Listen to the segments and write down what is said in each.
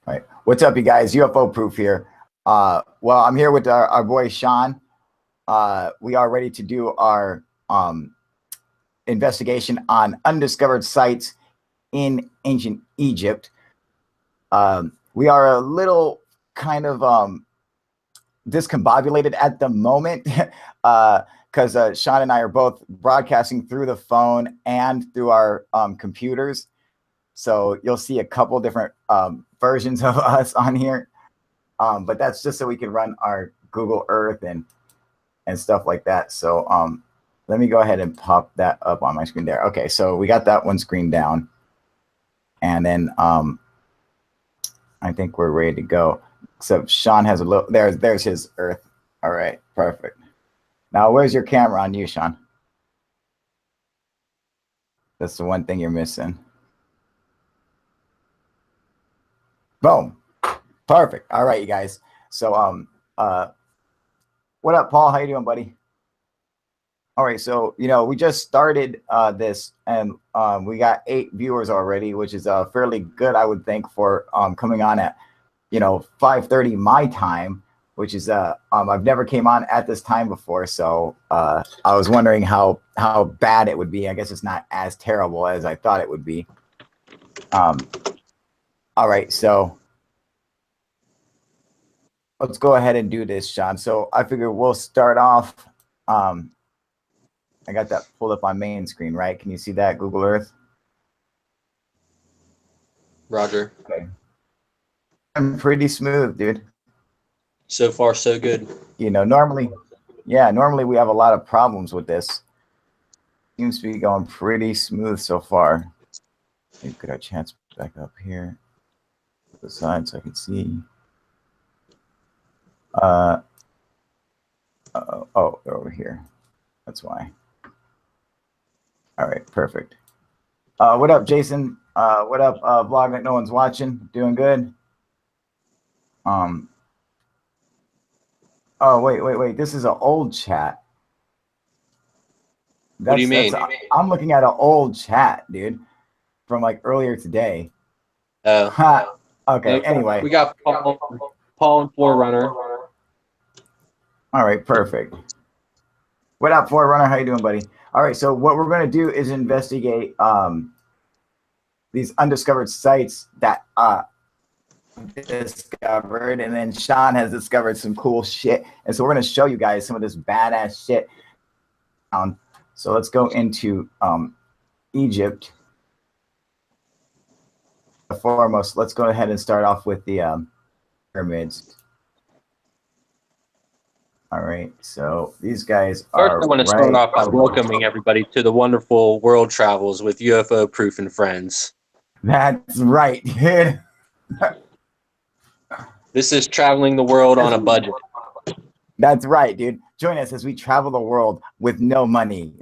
All right. What's up, you guys? UFO Proof here. Well, I'm here with our boy Sean. We are ready to do our investigation on undiscovered sites in ancient Egypt. We are a little kind of discombobulated at the moment because Sean and I are both broadcasting through the phone and through our computers. So you'll see a couple different versions of us on here. But that's just so we can run our Google Earth and stuff like that. So let me go ahead and pop that up on my screen there. Okay, so we got that one screen down. And then I think we're ready to go. So Sean has a little, there's his Earth. All right, perfect. Now, where's your camera on you, Sean? That's the one thing you're missing. Boom. Perfect. All right, you guys. So what up, Paul? How you doing, buddy? All right, so we just started this, and we got 8 viewers already, which is fairly good, I would think, for coming on at 5:30 my time, which is I've never came on at this time before, so I was wondering how bad it would be. I guess it's not as terrible as I thought it would be. All right, so let's go ahead and do this, Sean. So I figure we'll start off. I got that pulled up on main screen, right? Can you see that, Google Earth? Roger. Okay. I'm pretty smooth, dude. So far, so good. Normally we have a lot of problems with this. Seems to be going pretty smooth so far. Maybe get our chance back up here to the side so I can see. Oh, they're over here. That's why. All right, perfect. What up, Jason? What up, vlog that no one's watching? Doing good? Oh, wait. This is an old chat. What do you mean? I'm looking at an old chat, dude, from like earlier today. Oh. Okay, anyway. We got Paul and Forerunner. All right, perfect. What up, Forerunner? How you doing, buddy? All right, so what we're going to do is investigate these undiscovered sites that discovered, and then Sean has discovered some cool shit, and so we're going to show you guys some of this badass shit. So let's go into Egypt. Foremost, let's go ahead and start off with the pyramids. All right, so these guys are. First, I want to start off by welcoming everybody to the wonderful world travels with UFO Proof and Friends. That's right, dude. This is traveling the world on a budget. That's right, dude. Join us as we travel the world with no money.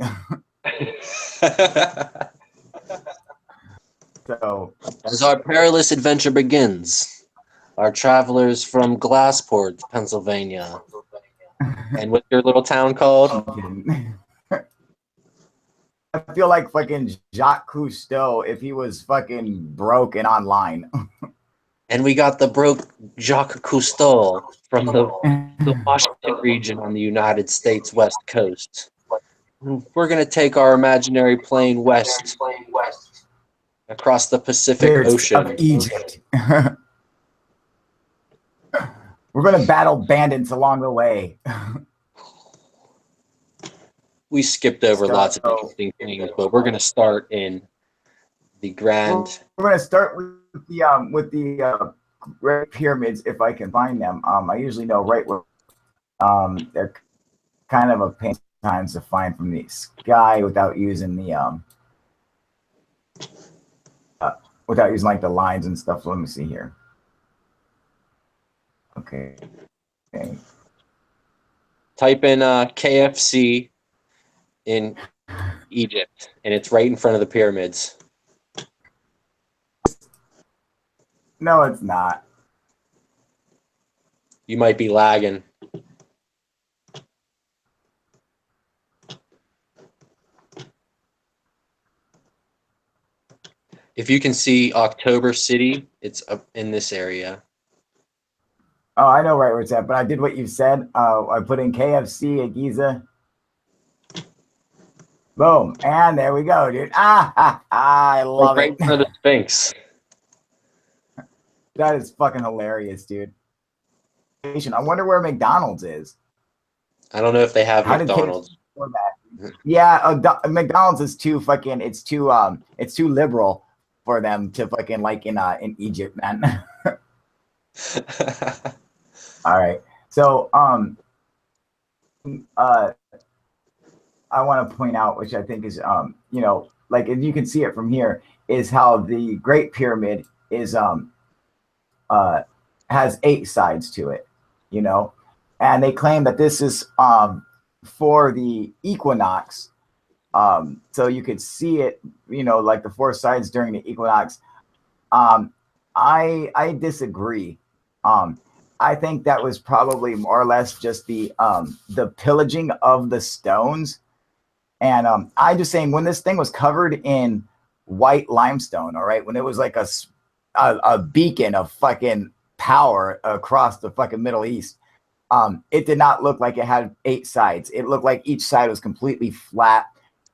So, as our perilous adventure begins, our travelers from Glassport, Pennsylvania, and what's your little town called? I feel like fucking Jacques Cousteau if he was fucking broke and online. And we got the broke Jacques Cousteau from the Washington region on the United States West Coast. We're going to take our imaginary plane west across the Pacific Ocean. Of Egypt. We're going to battle bandits along the way. We skipped over lots of interesting things, but we're going to start in the grand. We're going to start with the Great Pyramids, if I can find them. I usually know right where. They're kind of a pain sometimes to find from the sky without using the without using like the lines and stuff. So let me see here. Okay. Type in KFC in Egypt, and it's right in front of the pyramids. No, it's not. You might be lagging. If you can see October City, it's up in this area. Oh, I know right where it's at, but I did what you said. I put in KFC at Giza. Boom, and there we go, dude. I love Right it. in front of the Sphinx. That is fucking hilarious, dude. I wonder where McDonald's is. I don't know if they have How did KFC McDonald's. for that? Yeah, McDonald's is too fucking. It's too liberal for them to fucking like in Egypt, man. All right, so I want to point out, which I think is you know, like if you can see it from here, is how the Great Pyramid is has 8 sides to it, you know, and they claim that this is for the equinox. So you could see it, you know, like the 4 sides during the equinox. I disagree. I think that was probably more or less just the pillaging of the stones. And I just saying, when this thing was covered in white limestone, all right, when it was like a beacon of fucking power across the fucking Middle East, it did not look like it had 8 sides. It looked like each side was completely flat.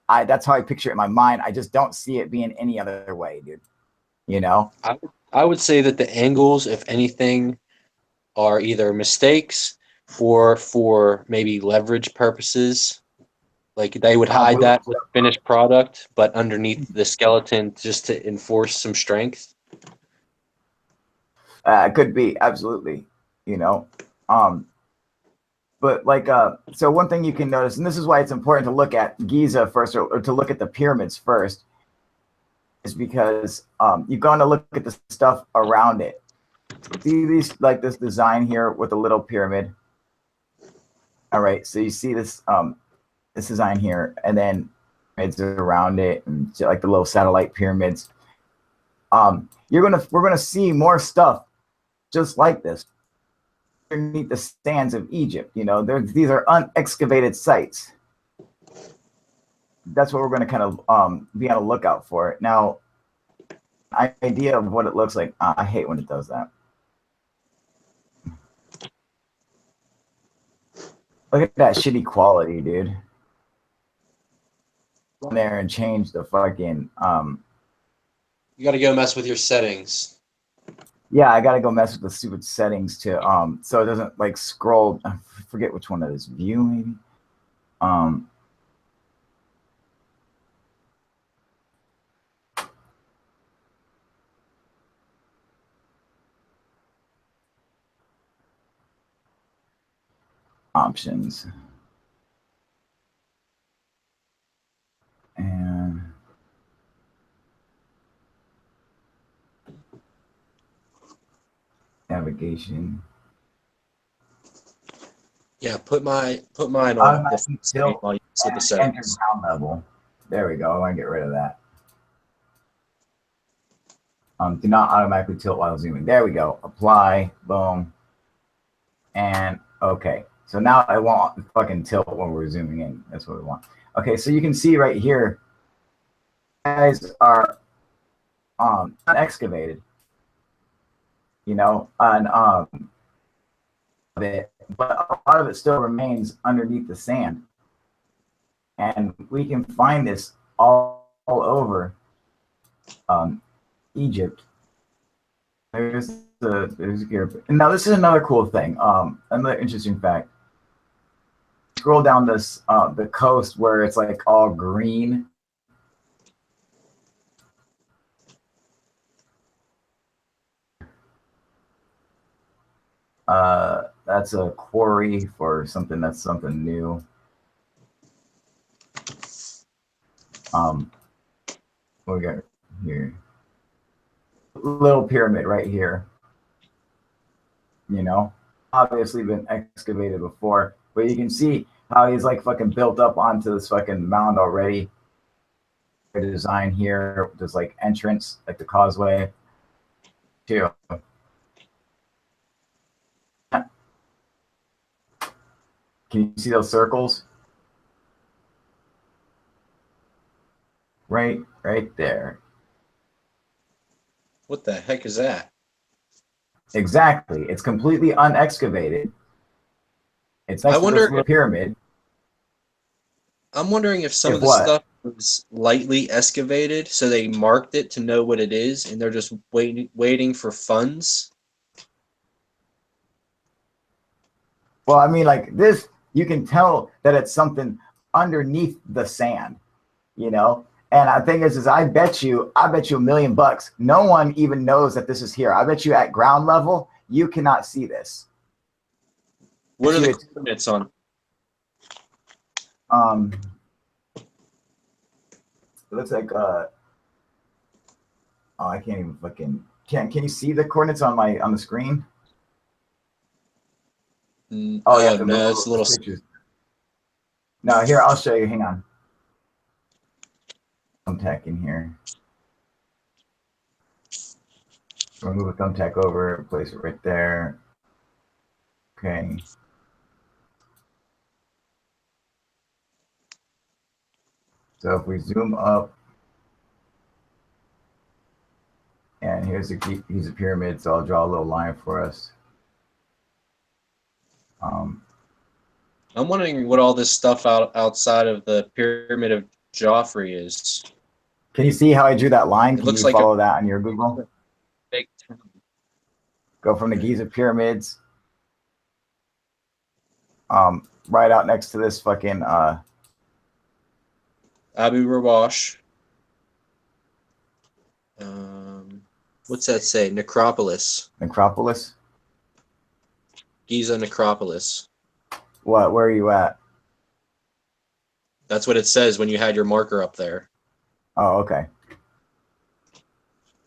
That's how I picture it in my mind. I just don't see it being any other way, dude. You know? I would say that the angles, if anything, are either mistakes or for maybe leverage purposes. Like they would hide that with finished product, but underneath the skeleton just to enforce some strength. It could be, absolutely. You know? But like, so one thing you can notice, and this is why it's important to look at Giza first, or to look at the pyramids first, is because you're going to look at the stuff around it. See these, like this design here with a little pyramid. All right, so you see this this design here, and then it's around it, and like the little satellite pyramids. We're gonna see more stuff just like this underneath the sands of Egypt. You know, these are unexcavated sites. That's what we're going to kind of be on the lookout for. Now, idea of what it looks like. I hate when it does that. Look at that shitty quality, dude. Go in there and change the fucking. You got to go mess with your settings. Yeah, I gotta go mess with the stupid settings to so it doesn't like scroll. I forget which one it is. View maybe. Options. And navigation. Yeah, put mine on the setting while you set the settings. Ground level. There we go. I want to get rid of that. Do not automatically tilt while zooming. There we go. Apply. Boom. And okay. So now I won't fucking tilt when we're zooming in. That's what we want. Okay, so you can see right here, guys are unexcavated. You know, and but a lot of it still remains underneath the sand. And we can find this all over Egypt. There's here. And now this is another cool thing. Another interesting fact. Scroll down this the coast where it's like all green. That's a quarry for something that's something new. What we got here? Little pyramid right here. You know, obviously been excavated before, but you can see how he's like fucking built up onto this fucking mound already. The design here, there's like entrance, like the causeway, too. Can you see those circles? Right there. What the heck is that? Exactly. It's completely unexcavated. It's next to this little pyramid. I'm wondering if some If of the what? stuff was lightly excavated, so they marked it to know what it is, and they're just waiting for funds. Well, I mean, like this, you can tell that it's something underneath the sand, you know? And the thing is I bet you $1 million, no one even knows that this is here. I bet you at ground level, you cannot see this. What are the coordinates on? It looks like oh, I can't even fucking can you see the coordinates on the screen? Oh yeah, no, it's a little pictures. No, here, I'll show you. Hang on. Thumbtack in here. We'll move a thumbtack over, place it right there. Okay. So if we zoom up, and here's a pyramid, so I'll draw a little line for us. I'm wondering what all this stuff outside of the Pyramid of Joffrey is. Can you see how I drew that line? Can looks you like follow that on your Google? Big Go from the Giza pyramids, right out next to this fucking Abu Rawash. What's that say? Necropolis. Necropolis. Giza Necropolis. What? Where are you at? That's what it says when you had your marker up there. Oh, okay.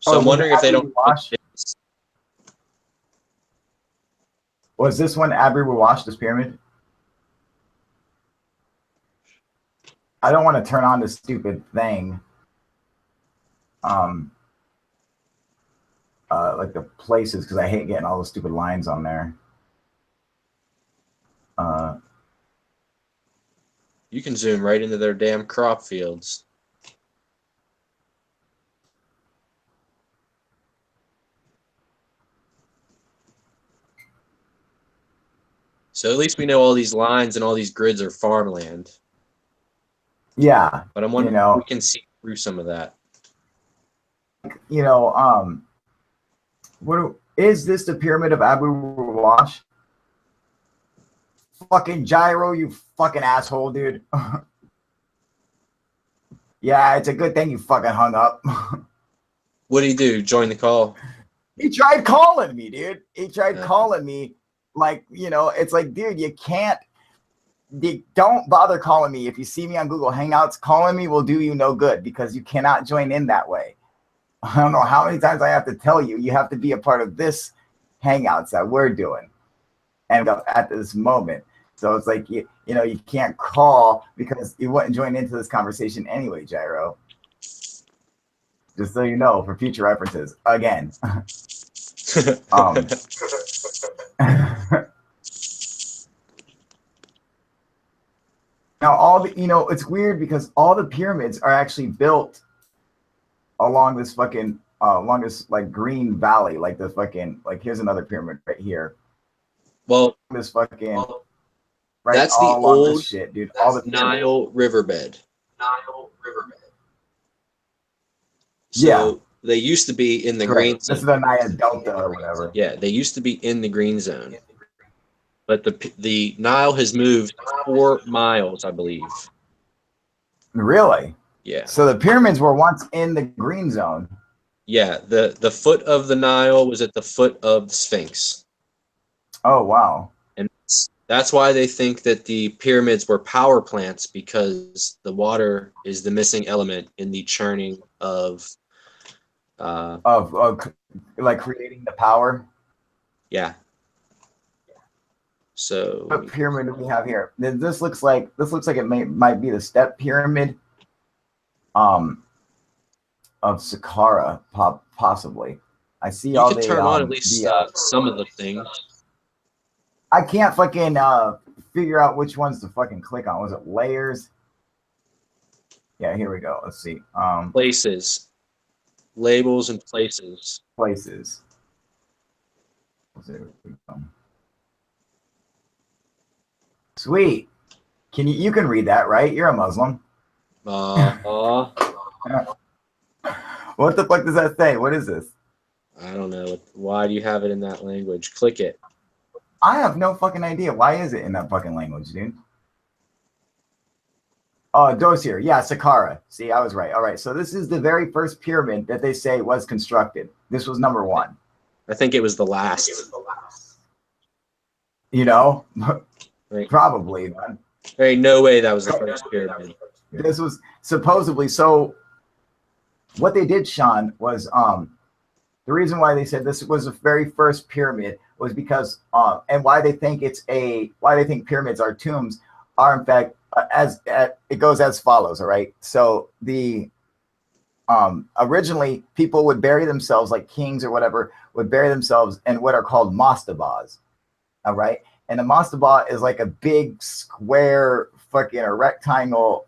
So I'm wondering if they don't. Was this one Abu Rawash, this pyramid? I don't want to turn on this stupid thing. Like the places, because I hate getting all the stupid lines on there. You can zoom right into their damn crop fields. So at least we know all these lines and all these grids are farmland. Yeah. But I'm wondering if we can see through some of that. You know, what is this, the pyramid of Abu Rawash? Fucking gyro, you fucking asshole, dude. Yeah, it's a good thing you fucking hung up. What'd he do? Join the call? He tried calling me, dude. He tried calling me. Like, you know, it's like, dude, don't bother calling me. If you see me on Google Hangouts, calling me will do you no good because you cannot join in that way. I don't know how many times I have to tell you, you have to be a part of this Hangouts that we're doing and at this moment. So it's like, you know, you can't call because you wouldn't join into this conversation anyway, Gyro. Just so you know, for future references, again. Now, all the, you know, it's weird because all the pyramids are actually built along this fucking, along this like green valley, like the fucking, like here's another pyramid right here. Well, this fucking, right, that's the old shit, dude. All the Nile riverbed. So yeah, they used to be in the green zone. This is the Nile Delta or whatever. Yeah, they used to be in the green zone. But the Nile has moved 4 miles, I believe. Really? Yeah. So the pyramids were once in the green zone. Yeah, the foot of the Nile was at the foot of the Sphinx. Oh, wow. And that's why they think that the pyramids were power plants, because the water is the missing element in the churning of like creating the power. Yeah. So what pyramid do we have here? This looks like it might be the step pyramid of Saqqara, possibly. I see you all can the turn on at least some of the things. I can't fucking figure out which ones to fucking click on. Was it layers? Yeah, here we go. Let's see. Places. Labels and places. Places. Sweet. You can read that, right? You're a Muslim. What the fuck does that say? What is this? I don't know. Why do you have it in that language? Click it. I have no fucking idea. Why is it in that fucking language, dude? Oh, Dosir. Yeah, Saqqara. See, I was right. All right. So this is the very first pyramid that they say was constructed. This was number 1. I think it was the last. You know? Right. Probably, man. There ain't no way that was the first pyramid. This was supposedly so. What they did, Sean, was the reason why they said this was the very first pyramid was because and why they think pyramids are tombs are in fact it goes as follows. All right, so the originally people would bury themselves, like kings or whatever would bury themselves in what are called mastabas. All right, and a mastaba is like a big square fucking a rectangle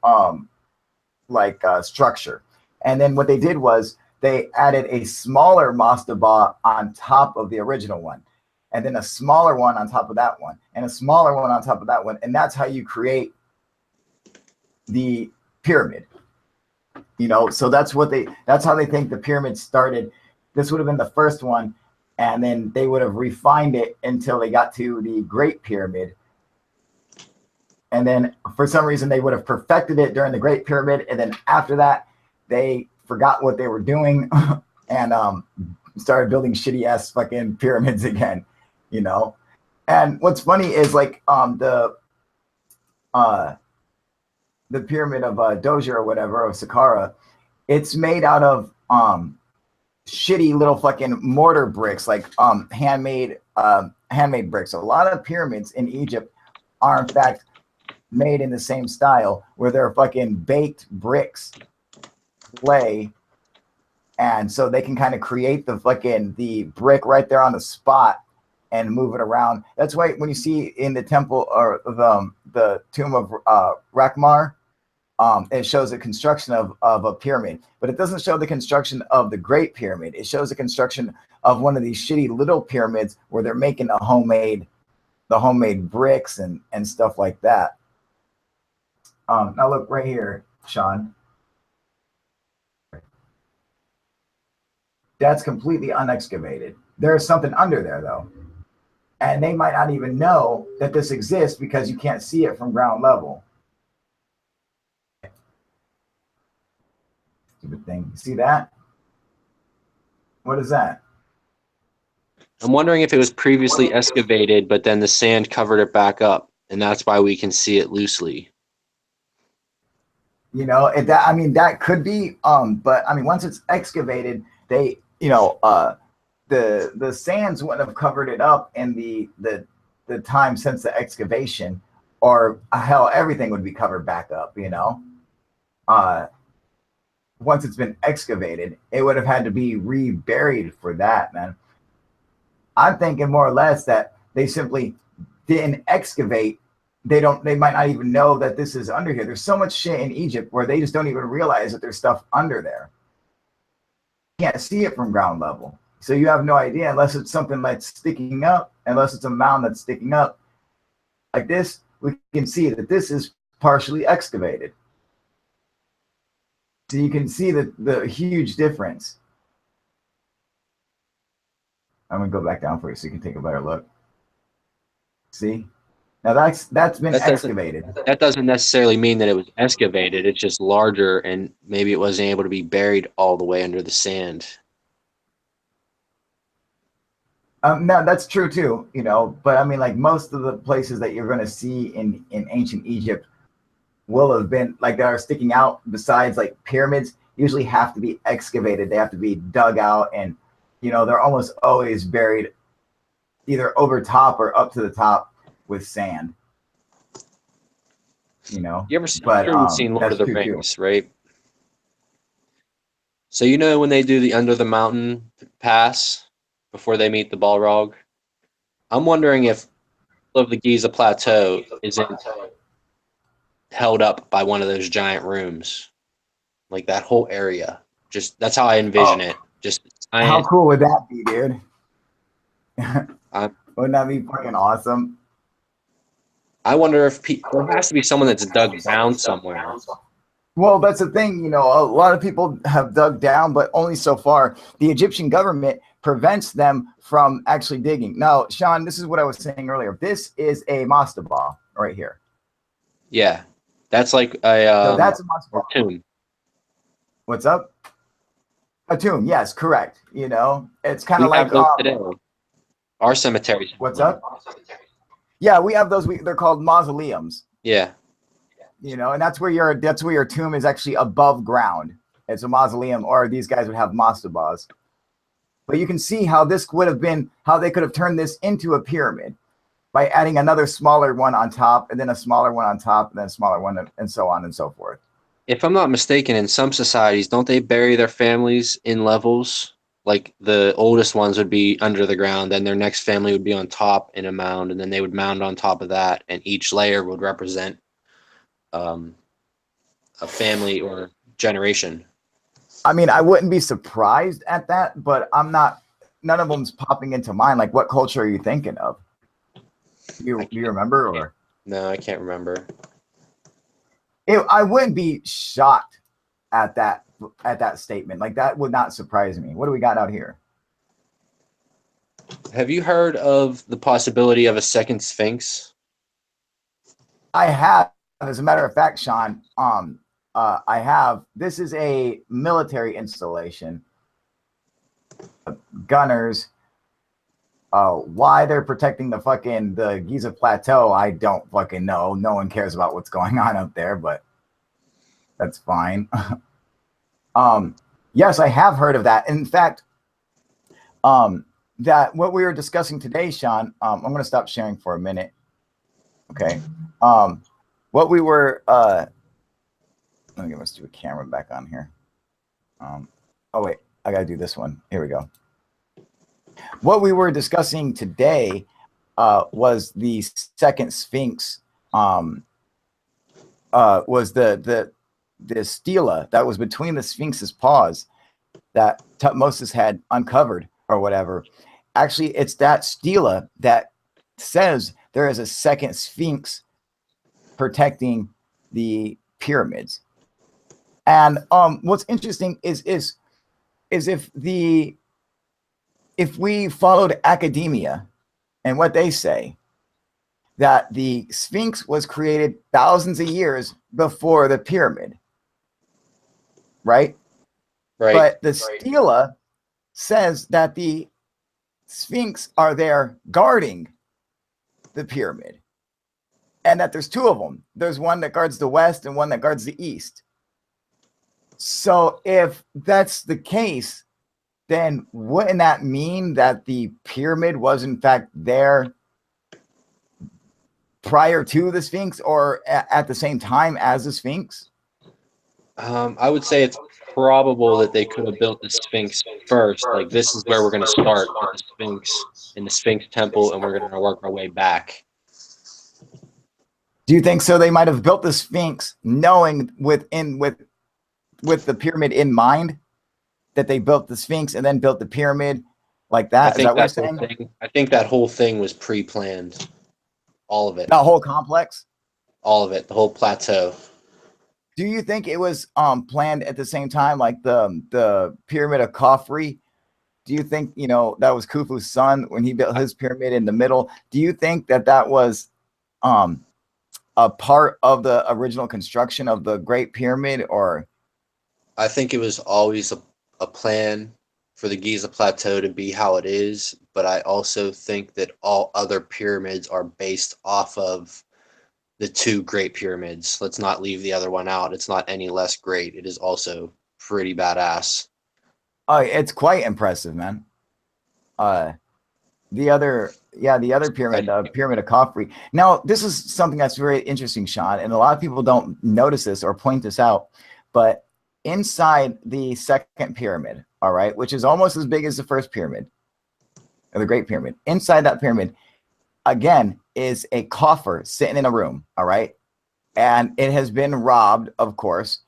structure. And then what they did was they added a smaller mastaba on top of the original one, and then a smaller one on top of that one, and a smaller one on top of that one, and that's how you create the pyramid. You know, so that's how they think the pyramid started. This would have been the first one, and then they would have refined it until they got to the Great Pyramid. And then for some reason they would have perfected it during the Great Pyramid, and then after that they forgot what they were doing and started building shitty ass fucking pyramids again, you know. And what's funny is like the pyramid of Dozier or whatever, of Saqqara, it's made out of shitty little fucking mortar bricks, like handmade bricks. A lot of pyramids in Egypt are in fact made in the same style, where they're fucking baked bricks, clay, and so they can kind of create the brick right there on the spot and move it around. That's why when you see in the temple or the tomb of Rakmar, it shows the construction of a pyramid, but it doesn't show the construction of the Great Pyramid. It shows the construction of one of these shitty little pyramids where they're making the homemade bricks and stuff like that. Now look right here, Sean. That's completely unexcavated. There's something under there though. And they might not even know that this exists because you can't see it from ground level. Stupid thing. See that? What is that? I'm wondering if it was previously excavated, but then the sand covered it back up, and that's why we can see it loosely. You know, that could be, but I mean, once it's excavated, the sands wouldn't have covered it up in the time since the excavation, or hell, everything would be covered back up, you know. Once it's been excavated, it would have had to be reburied for that, man. I'm thinking more or less that they simply didn't excavate. They might not even know that this is under here. There's so much shit in Egypt where they just don't even realize that there's stuff under there. You can't see it from ground level. So you have no idea unless it's something that's sticking up, unless it's a mound that's sticking up. Like this, we can see that this is partially excavated. So you can see the huge difference. I'm gonna go back down for you so you can take a better look. See? Now that's been excavated. That doesn't necessarily mean that it was excavated. It's just larger, and maybe it wasn't able to be buried all the way under the sand. No, that's true too, you know. But I mean, like most of the places that you're going to see in ancient Egypt will have been like that are sticking out. Besides, like pyramids, usually have to be excavated. They have to be dug out, and you know they're almost always buried either over top or up to the top with sand. You know. You ever seen Lord of the Rings, right? So you know when they do the under the mountain pass before they meet the Balrog? I'm wondering if of the Giza Plateau isn't held up by one of those giant rooms. Like that whole area. Just that's how I envision it. Just How science. cool would that be, dude? I, Wouldn't that be fucking awesome? I wonder if there has to be someone that's dug down somewhere. Well, that's the thing, you know, a lot of people have dug down, but only so far. The Egyptian government prevents them from actually digging. Now, Sean, this is what I was saying earlier. This is a mastaba right here. Yeah, that's like So a that's a mastaba. tomb. What's up? A tomb. Yes, correct. You know, it's kind We of like have those today. Our cemeteries. what's up? Yeah, we have those. They're called mausoleums. Yeah. You know, and that's where your tomb is actually above ground. It's a mausoleum, or these guys would have mastabas. But you can see how this would have been, how they could have turned this into a pyramid by adding another smaller one on top, and then a smaller one on top, and then a smaller one, and so on and so forth. If I'm not mistaken, in some societies, don't they bury their families in levels? Like the oldest ones would be under the ground, then their next family would be on top in a mound, and then they would mound on top of that, and each layer would represent a family or generation. I mean, I wouldn't be surprised at that, but I'm not. None of them's popping into mind. Like, what culture are you thinking of? Do you remember? Or No, I can't remember. I wouldn't be shocked at that statement. Like, that would not surprise me. What do we got out here? Have you heard of the possibility of a second Sphinx? I have, as a matter of fact, Sean. I have. This is a military installation. Gunners. Why they're protecting the Giza Plateau, I don't fucking know. No one cares about what's going on up there, but that's fine. Yes, I have heard of that. In fact, that what we were discussing today, Sean. I'm going to stop sharing for a minute. Okay. What we were. Let me get my stupid camera back on here. Oh wait, I gotta do this one. Here we go. What we were discussing today was the second Sphinx. Was the stela that was between the Sphinx's paws that Tutmosis had uncovered or whatever. Actually, it's that stela that says there is a second Sphinx protecting the pyramids. And what's interesting is if we followed academia and what they say, that the Sphinx was created thousands of years before the pyramid, right? Right. But the stela says that the Sphinx are there guarding the pyramid, and that there's two of them. There's one that guards the west and one that guards the east. So if that's the case, then wouldn't that mean that the pyramid was in fact there prior to the Sphinx, or at the same time as the Sphinx? I would say it's probable that they could have built the Sphinx first. Like, this is where we're going to start with the Sphinx in the Sphinx temple, and we're going to work our way back. Do you think so? They might have built the Sphinx knowing with the pyramid in mind, that they built the Sphinx and then built the pyramid like that. Is that what you're saying? I think that whole thing was pre-planned. All of it. The whole complex? All of it. The whole plateau. Do you think it was planned at the same time, like the pyramid of Khafre? Do you think, you know, that was Khufu's son when he built his pyramid in the middle? Do you think that was a part of the original construction of the Great Pyramid? Or I think it was always a plan for the Giza Plateau to be how it is, but I also think that all other pyramids are based off of the two Great Pyramids. Let's not leave the other one out. It's not any less great. It is also pretty badass. It's quite impressive, man. The other pyramid, the pyramid of Khafre. Now, this is something that's very interesting, Sean, and a lot of people don't notice this or point this out, but inside the second pyramid, all right, which is almost as big as the first pyramid, or the Great Pyramid, inside that pyramid, again, is a coffer sitting in a room, all right, and it has been robbed, of course,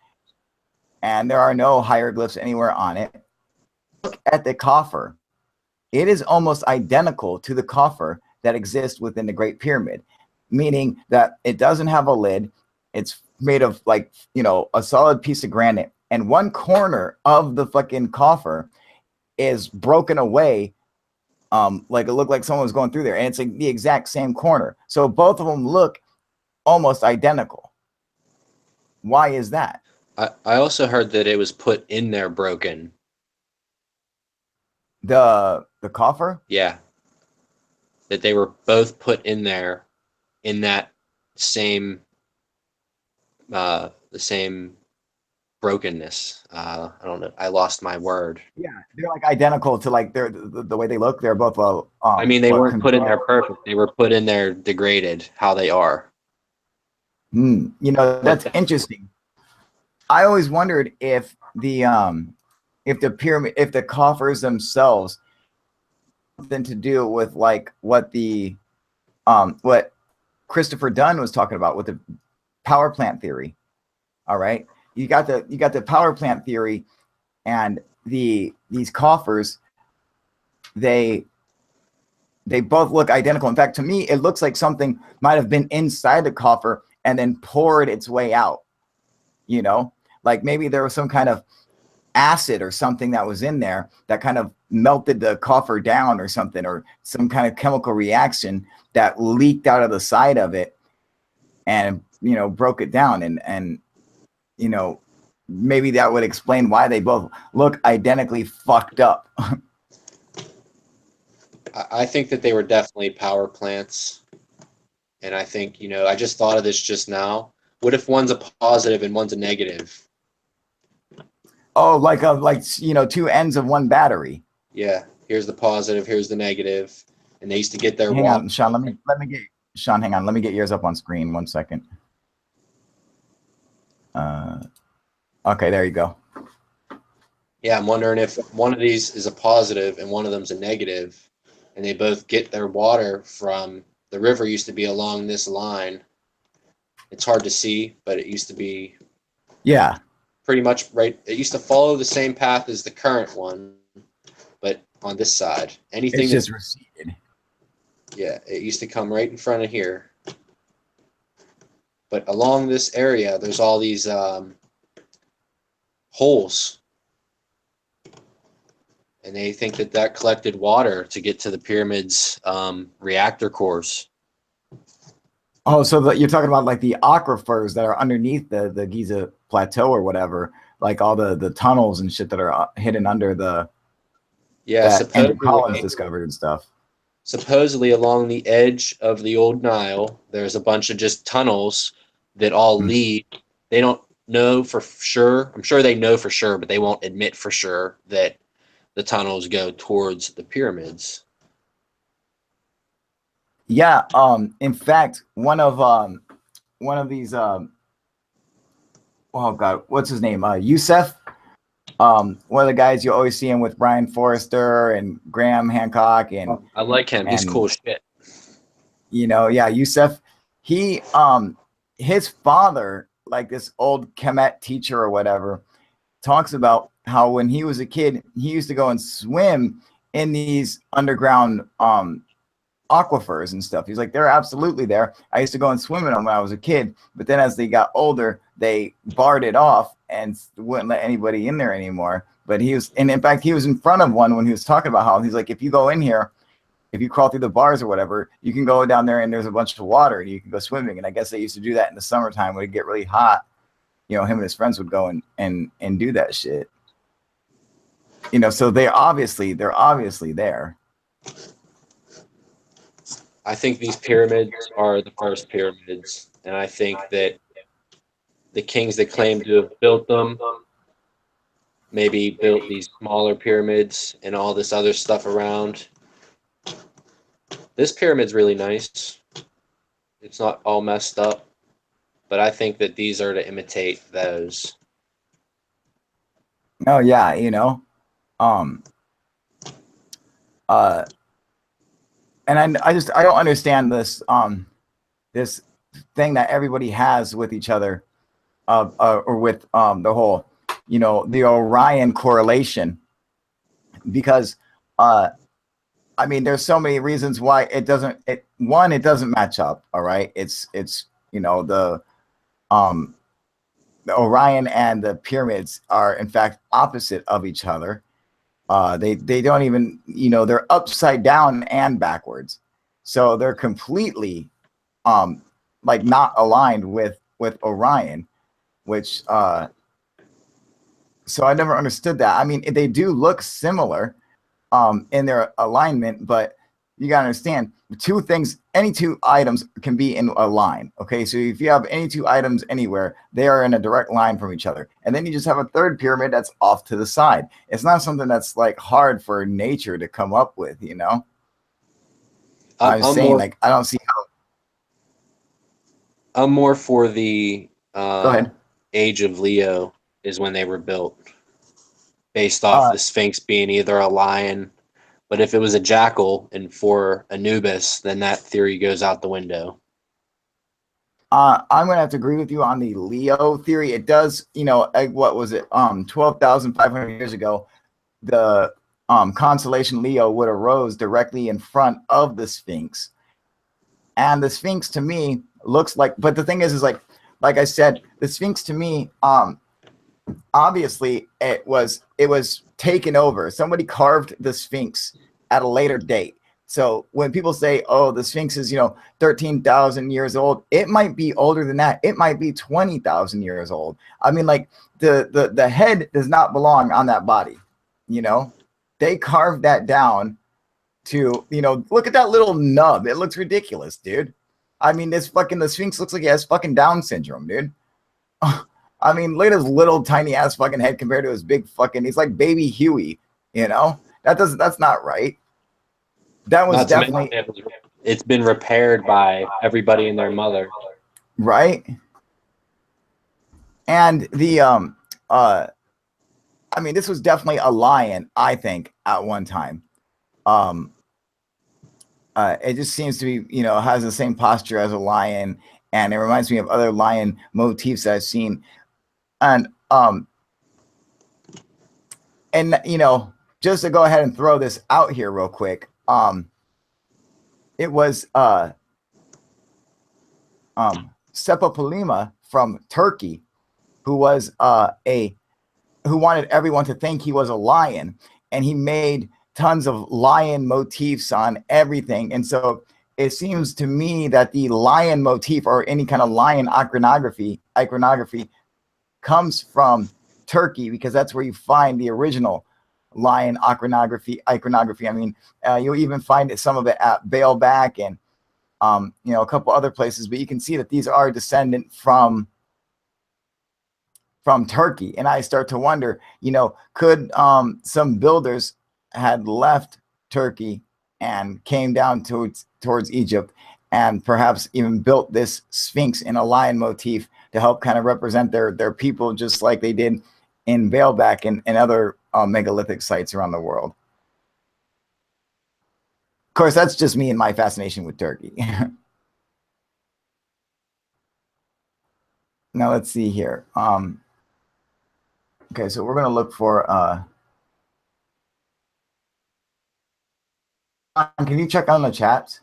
and there are no hieroglyphs anywhere on it. at the coffer, it is almost identical to the coffer that exists within the Great Pyramid, meaning that it doesn't have a lid. It's made of like, you know, a solid piece of granite, and one corner of the fucking coffer is broken away, like it looked like someone was going through there, and it's like the exact same corner. So both of them look almost identical. Why is that? I also heard that it was put in there broken. The coffer? Yeah. That they were both put in there in that same the same brokenness. I don't know. I lost my word. Yeah, they're like identical to like they're the way they look. They're both I mean, they weren't put in there perfect. They were put in there degraded, how they are. You know, that's interesting. I always wondered if the pyramid, if the coffers themselves something to do with like what Christopher Dunn was talking about with the power plant theory. All right, you got the power plant theory, and these coffers, they both look identical. In fact, to me, it looks like something might have been inside the coffer and then poured its way out. You know, like maybe there was some kind of acid or something that was in there that kind of melted the coffer down or something, or some kind of chemical reaction that leaked out of the side of it and, you know, broke it down. And you know, maybe that would explain why they both look identically fucked up. I think that they were definitely power plants. And I think, you know, I just thought of this just now. What if one's a positive and one's a negative? Oh, like you know, two ends of one battery. Yeah, here's the positive, here's the negative, and they used to get their Hang on, Sean. Let me get Sean. Hang on. Let me get yours up on screen. 1 second. Okay, there you go. Yeah, I'm wondering if one of these is a positive and one of them's a negative, and they both get their water from the river. Used to be along this line. It's hard to see, but it used to be. Yeah. Pretty much right. It used to follow the same path as the current one, but on this side, anything it's just receded. Yeah, it used to come right in front of here. But along this area, there's all these holes. And they think that that collected water to get to the pyramid's reactor cores. Oh, so you're talking about like the aquifers that are underneath the Giza plateau or whatever, like all the tunnels and shit that are hidden under the Andrew Collins discovered and stuff. Supposedly along the edge of the old Nile, there's a bunch of just tunnels that all lead. They don't know for sure. I'm sure they know for sure, but they won't admit for sure that the tunnels go towards the pyramids. Yeah. In fact, one of these oh God, what's his name? Yusef. One of the guys you always see him with Brian Forrester and Graham Hancock, and I like him. He's cool shit. You know, yeah, Yusef. He his father, like this old Kemet teacher or whatever, talks about how when he was a kid, he used to go and swim in these underground aquifers and stuff. He's like, they're absolutely there. I used to go and swim in them when I was a kid, but then as they got older, they barred it off and wouldn't let anybody in there anymore. But he was, and in fact, he was in front of one when he was talking about how he's like, if you go in here, if you crawl through the bars or whatever, you can go down there and there's a bunch of water and you can go swimming. And I guess they used to do that in the summertime when it get really hot. You know, him and his friends would go and do that shit. You know, so they're obviously there. I think these pyramids are the first pyramids, and I think that the kings that claim to have built them maybe built these smaller pyramids and all this other stuff around. This pyramid's really nice. It's not all messed up, but I think that these are to imitate those. Oh yeah, you know. And I don't understand this this thing that everybody has with each other, or with the whole, you know, the Orion correlation because I mean, there's so many reasons why it doesn't. It doesn't match up. All right, it's um the Orion and the pyramids are in fact opposite of each other. They don't even, they're upside down and backwards, so they're completely like not aligned with Orion, which so I never understood that. I mean, they do look similar in their alignment, but you gotta understand two things. Any two items can be in a line. Okay, so if you have any two items anywhere, they are in a direct line from each other, and then you just have a third pyramid that's off to the side. It's not something that's like hard for nature to come up with. I was saying, like, I don't see how. I'm more for the Go ahead. age of Leo is when they were built, based off the Sphinx being either a lion, but if it was a jackal and for Anubis, then that theory goes out the window. I'm gonna have to agree with you on the Leo theory. It does, what was it? 12,500 years ago, the constellation Leo would have rose directly in front of the Sphinx, and the Sphinx to me looks like. But the thing is like I said, the Sphinx to me, obviously it was taken over. Somebody carved the Sphinx at a later date. So when people say, oh, the Sphinx is 13,000 years old, it might be older than that. It might be 20,000 years old. I mean, like, the head does not belong on that body. They carved that down to, look at that little nub. It looks ridiculous, dude. I mean, the Sphinx looks like he has fucking Down syndrome, dude. I mean, look at his little tiny ass fucking head compared to his big fucking. He's like baby Huey, That's not right. That was definitely. It's been repaired by everybody and their mother, right? And the I mean, this was definitely a lion, I think, at one time. It just seems to be, has the same posture as a lion, and it reminds me of other lion motifs I've seen. And just to go ahead and throw this out here real quick, it was Sepopolima from Turkey, who was who wanted everyone to think he was a lion, and he made tons of lion motifs on everything. And so it seems to me that the lion motif, or any kind of lion iconography comes from Turkey, because that's where you find the original lion iconography. I mean, you'll even find some of it at Baalbek and a couple other places, but you can see that these are descendant from Turkey. And I start to wonder, could some builders had left Turkey and came down towards Egypt, and perhaps even built this Sphinx in a lion motif to help kind of represent their people, just like they did in Baalbek and other megalithic sites around the world. Of course, that's just me and my fascination with Turkey. Now let's see here. Okay, so we're going to look for can you check on the chats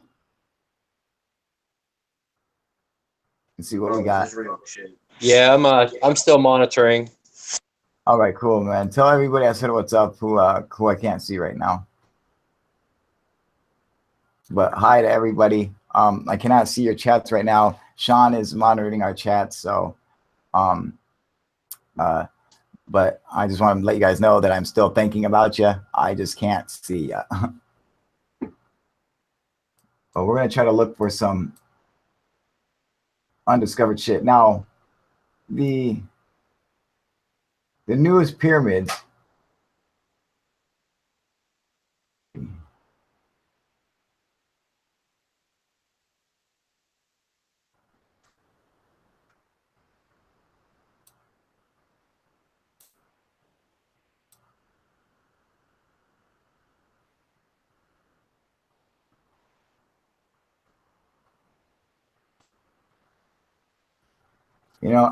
and see what we got? Yeah, I'm still monitoring. All right, cool, man. Tell everybody I said what's up who I can't see right now. But hi to everybody. I cannot see your chats right now. Sean is monitoring our chats, so but I just want to let you guys know that I'm still thinking about you. I just can't see you. But we're going to try to look for some undiscovered shit. Now, the newest pyramids,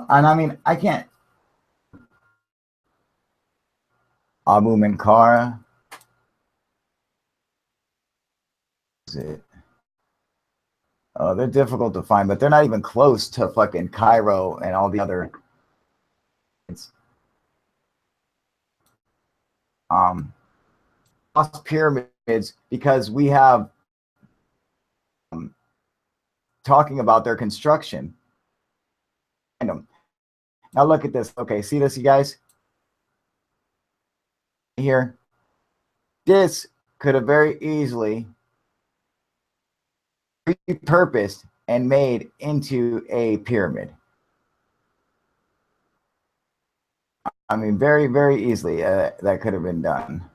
and I mean, I can't. Abu Mencara. Is it? Oh, they're difficult to find, but they're not even close to fucking Cairo and all the other. Lost pyramids because we have talking about their construction. Now look at this. Okay, see this, you guys? Here. This could have very easily repurposed and made into a pyramid. I mean, very, very easily that could have been done.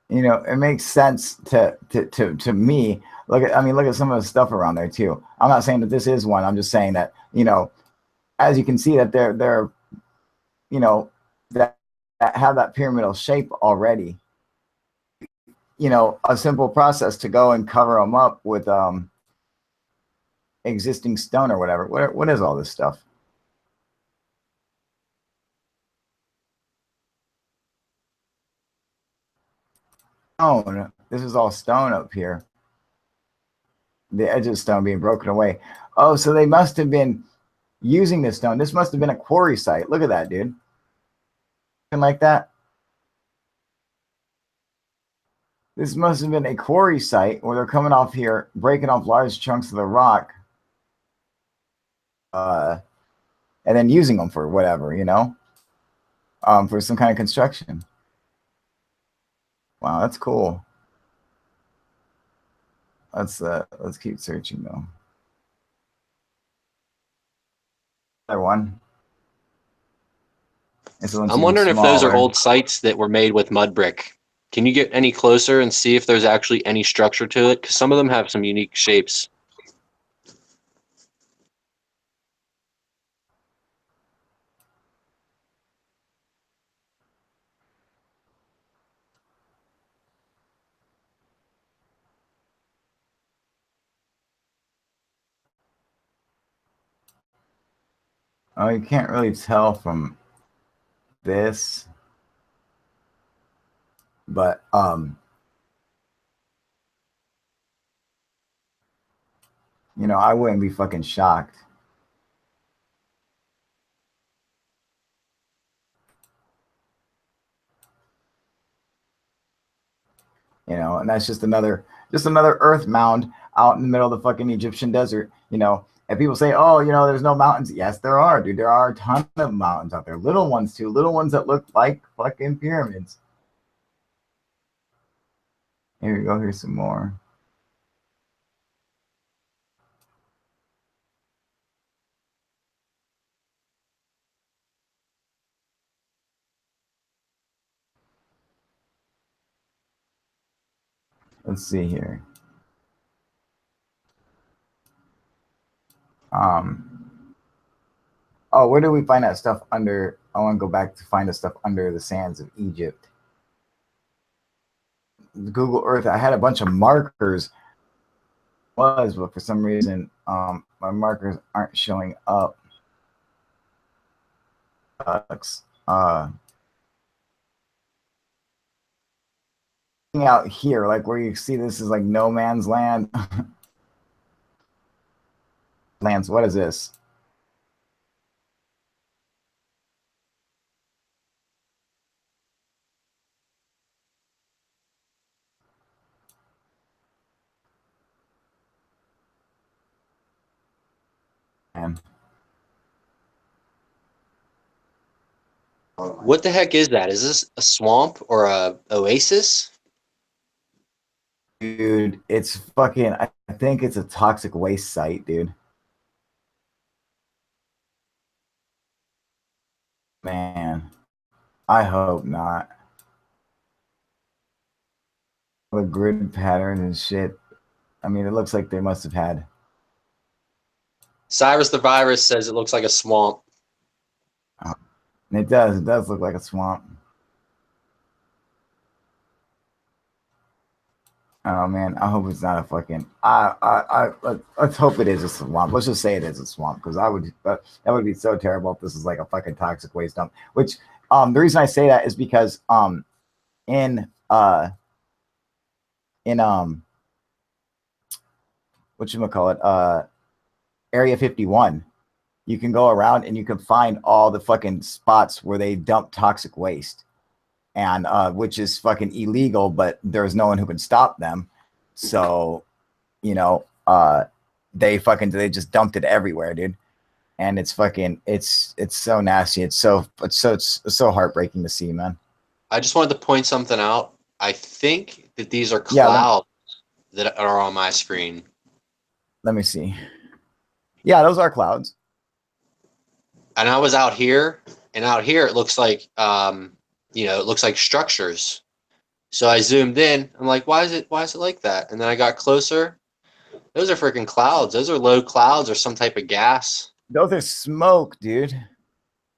You know, it makes sense to me. Look at, I mean, look at some of the stuff around there too. I'm not saying that this is one. I'm just saying that, you know, as you can see that they're you know, that have that pyramidal shape already. You know, a simple process to go and cover them up with existing stone or whatever. What is all this stuff? Stone. This is all stone up here. The edge of stone being broken away. Oh, so they must have been using this stone. This must have been a quarry site. Look at that, dude. Like that. This must have been a quarry site where they're coming off here, breaking off large chunks of the rock, and then using them for whatever, you know, for some kind of construction. Wow, that's cool. Let's keep searching though. Another one. I'm wondering if those are old sites that were made with mud brick. Can you get any closer and see if there's actually any structure to it? Because some of them have some unique shapes. Oh, you can't really tell from this, but you know, I wouldn't be fucking shocked. You know, and that's just another earth mound out in the middle of the fucking Egyptian desert, you know. And people say, oh, you know, there's no mountains. Yes, there are, dude. There are a ton of mountains out there. Little ones too. Little ones that look like fucking pyramids. Here we go. Here's some more. Let's see here. Oh, where do we find that stuff under? I want to go back to find the stuff under the sands of Egypt. Google Earth. I had a bunch of markers, but for some reason, my markers aren't showing up. Out here, like where you see this is like no man's land. Lance, what is this? Man. What the heck is that? Is this a swamp or a oasis? Dude, it's fucking, I think it's a toxic waste site, dude. Man, I hope not. The grid patterns and shit. I mean, it looks like they must have had. Cyrus the Virus says it looks like a swamp. It does. It does look like a swamp. Oh man, I hope it's not a fucking. Let's hope it is a swamp. Let's just say it is a swamp because that would be so terrible if this is like a fucking toxic waste dump. Which the reason I say that is because in in whatchamacallit, Area 51, you can go around and you can find all the fucking spots where they dump toxic waste, and which is fucking illegal, but there's no one who can stop them. So, you know, they just dumped it everywhere, dude. And it's fucking it's so nasty. It's so heartbreaking to see, man. I just wanted to point something out. I think that these are Yeah, clouds that are on my screen. let me see. Yeah, those are clouds. And I was out here, and out here it looks like it looks like structures. So I zoomed in. I'm like, why is it like that? And then I got closer. Those are freaking clouds. Those are low clouds or some type of gas. Those are smoke, dude.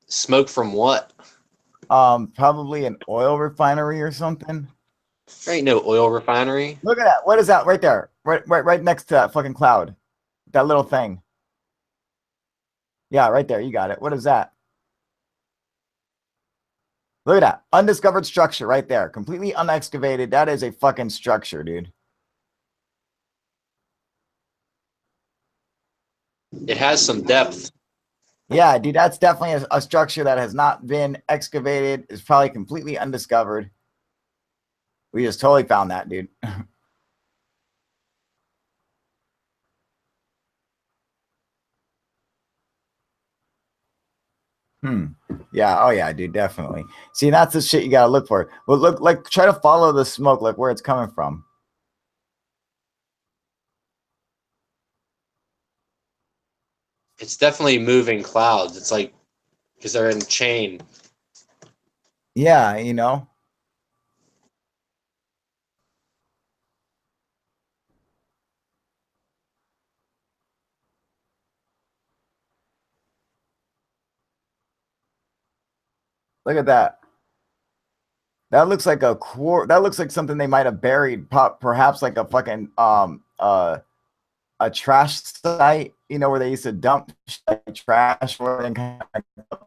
Smoke from what? Probably an oil refinery or something. There ain't no oil refinery. Look at that. What is that right there? Right next to that fucking cloud. That little thing. Yeah, right there. You got it. What is that? Look at that. Undiscovered structure right there. Completely unexcavated. That is a fucking structure, dude. It has some depth. Yeah, dude, that's definitely a structure that has not been excavated. It's probably completely undiscovered. We just totally found that, dude. Yeah. Oh yeah, dude. Definitely. See, that's the shit you gotta look for. Well, look, like, try to follow the smoke, like where it's coming from. It's definitely moving clouds. It's like because they're in chain. Yeah, you know. Look at that. That looks like a that looks like something they might have buried, perhaps like a fucking a trash site, you know, where they used to dump trash where they kind of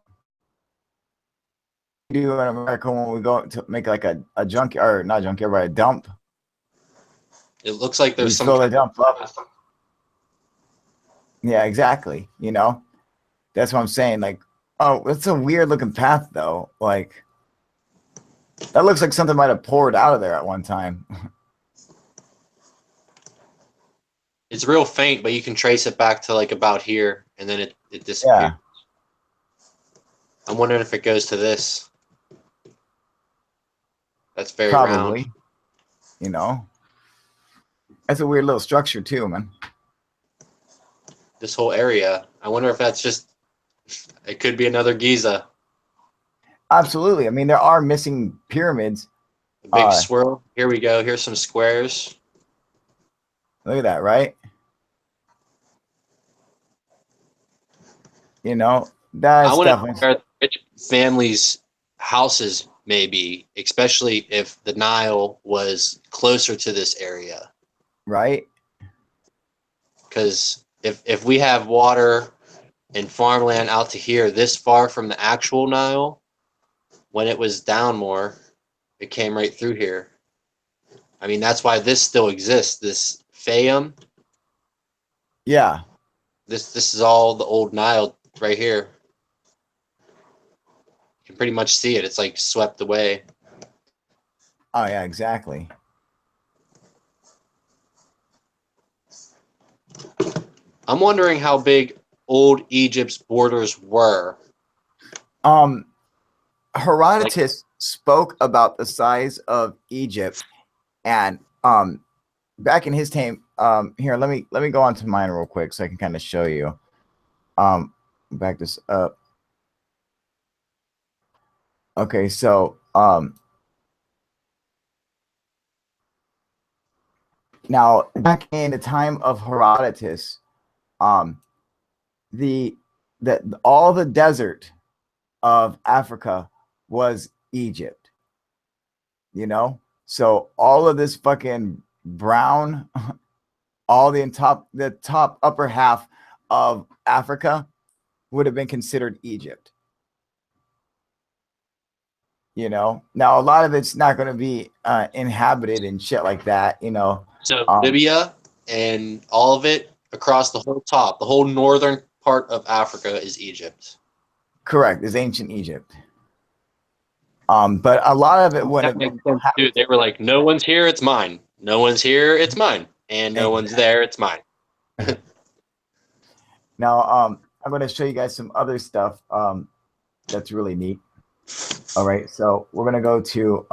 do in America when we go to make like a junkyard, or not junkyard, but a dump. It looks like You there's some fill the kind dump up. of Yeah, exactly. You know, that's what I'm saying. Like, oh, it's a weird looking path though. Like, that looks like something might have poured out of there at one time. it's real faint, but you can trace it back to like about here, and then it disappears. Yeah, I'm wondering if it goes to this. That's very round. probably. You know, that's a weird little structure too, man. This whole area. I wonder if that's just. It could be another Giza. Absolutely. I mean, there are missing pyramids. A big swirl. Here we go. Here's some squares. Look at that, right? You know, I that's want to know definitely where rich families' houses may be, especially if the Nile was closer to this area. right. Because if we have water and farmland out to here this far from the actual Nile, when it was down more, it came right through here. I mean, that's why this still exists. This Fayum, Yeah. this is all the old Nile right here. You can pretty much see it. It's like swept away. Oh, yeah, exactly. I'm wondering how big old Egypt's borders were. Herodotus spoke about the size of Egypt, and back in his time, here, let me go on to mine real quick so I can kind of show you. Back this up. Okay, so now back in the time of Herodotus, the all the desert of Africa was Egypt. You know, so all of this fucking brown, all the top upper half of Africa would have been considered Egypt. You know, now a lot of it's not going to be inhabited and shit like that. You know, So Libya and all of it across the whole top, the whole northern part of Africa is Egypt. Correct, is ancient Egypt. But a lot of it would have been. Dude, they were like, "No one's here, it's mine. No one's here, it's mine, and no one's there, it's mine." Now, I'm going to show you guys some other stuff that's really neat. All right, so we're going to go to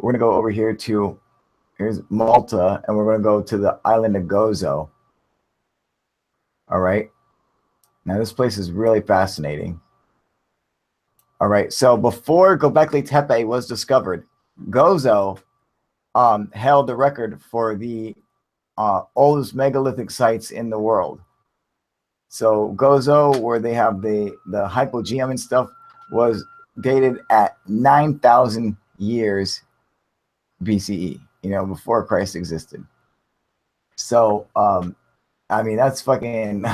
we're going to go over here to here's Malta, and we're going to go to the island of Gozo. All right, now this place is really fascinating. All right, so before Göbekli Tepe was discovered, Gozo held the record for the oldest megalithic sites in the world. So Gozo, where they have the hypogeum and stuff, was dated at 9,000 years BCE, you know, before Christ existed. So, I mean, that's fucking,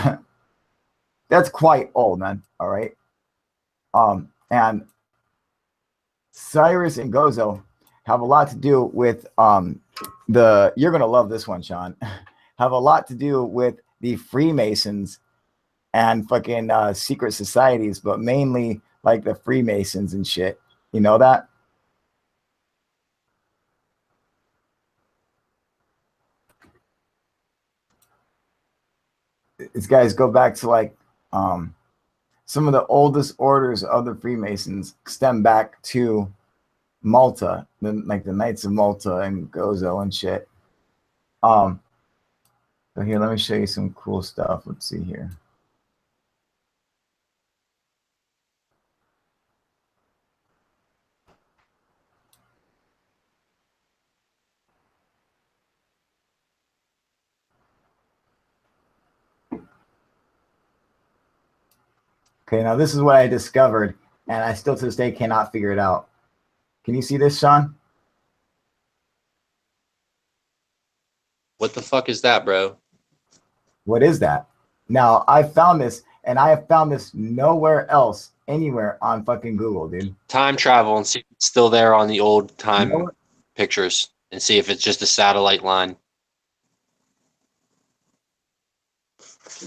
that's quite old, man. All right. And Cyrus and Gozo have a lot to do with you're going to love this one, Sean, have a lot to do with the Freemasons and fucking secret societies, but mainly like the Freemasons and shit. You know that? These guys go back to like some of the oldest orders of the Freemasons stem back to Malta, like the Knights of Malta and Gozo and shit. So here, let me show you some cool stuff. Let's see here. Okay, now this is what I discovered, and I still to this day cannot figure it out. Can you see this, Sean? What the fuck is that, bro? What is that? Now, I found this, and I have found this nowhere else, anywhere on fucking Google, dude. Time travel and see if it's still there on the old time pictures and see if it's just a satellite line.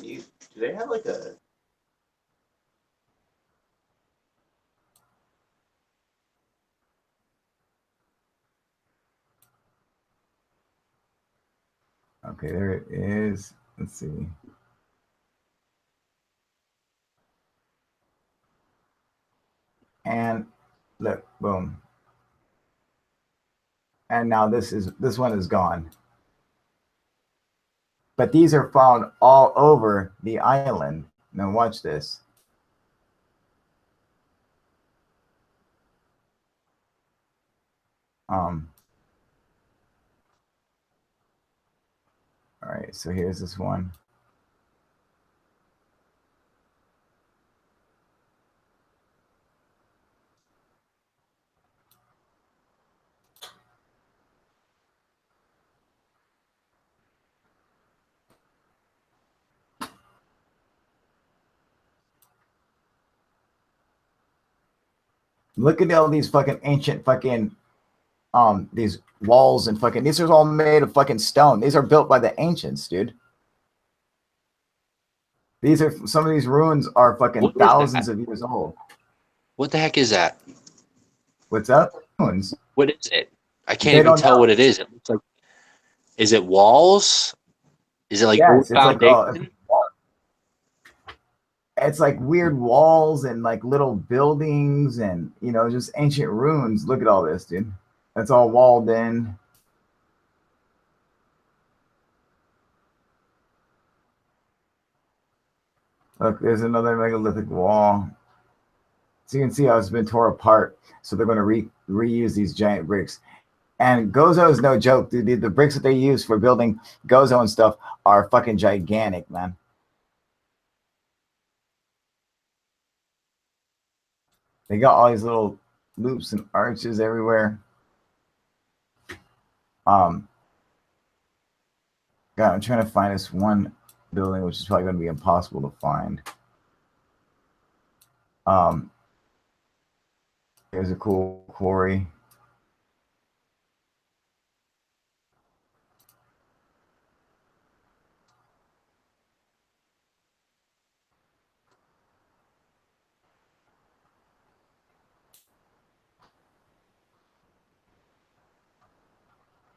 Do they have like a... Okay, there it is. Let's see. And look, boom. And now this one is gone. But these are found all over the island. Now watch this. All right, so here's this one. Look at all these fucking ancient fucking these walls and fucking these are all made of fucking stone. These are built by the ancients, dude. These are some of these ruins are fucking thousands of years old. What the heck is that? What's up? Ruins. What is it? I can't even tell what it is. It looks like, is it walls? Is it like yes, old foundation? It's like weird walls and like little buildings and, you know, just ancient ruins. Look at all this, dude. That's all walled in. Look, there's another megalithic wall. So you can see how it's been torn apart. So they're going to reuse these giant bricks. And Gozo is no joke, dude. The bricks that they use for building Gozo and stuff are fucking gigantic, man. They got all these little loops and arches everywhere. God, I'm trying to find this one building, which is probably going to be impossible to find. Here's a cool quarry.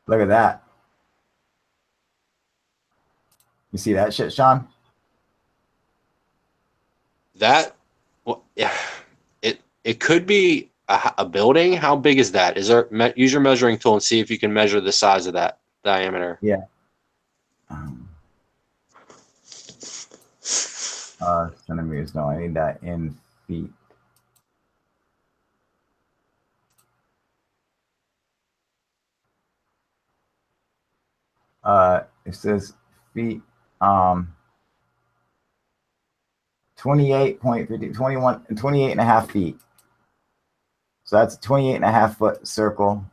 Look at that. You see that shit, Sean? That, well, yeah, it could be a building. How big is that? Is there, use your measuring tool and see if you can measure the size of that diameter. Yeah. Centimeters. No, I need that in feet. It says feet. 28.50, 21, 28 and a half feet. So that's a 28 and a half foot circle.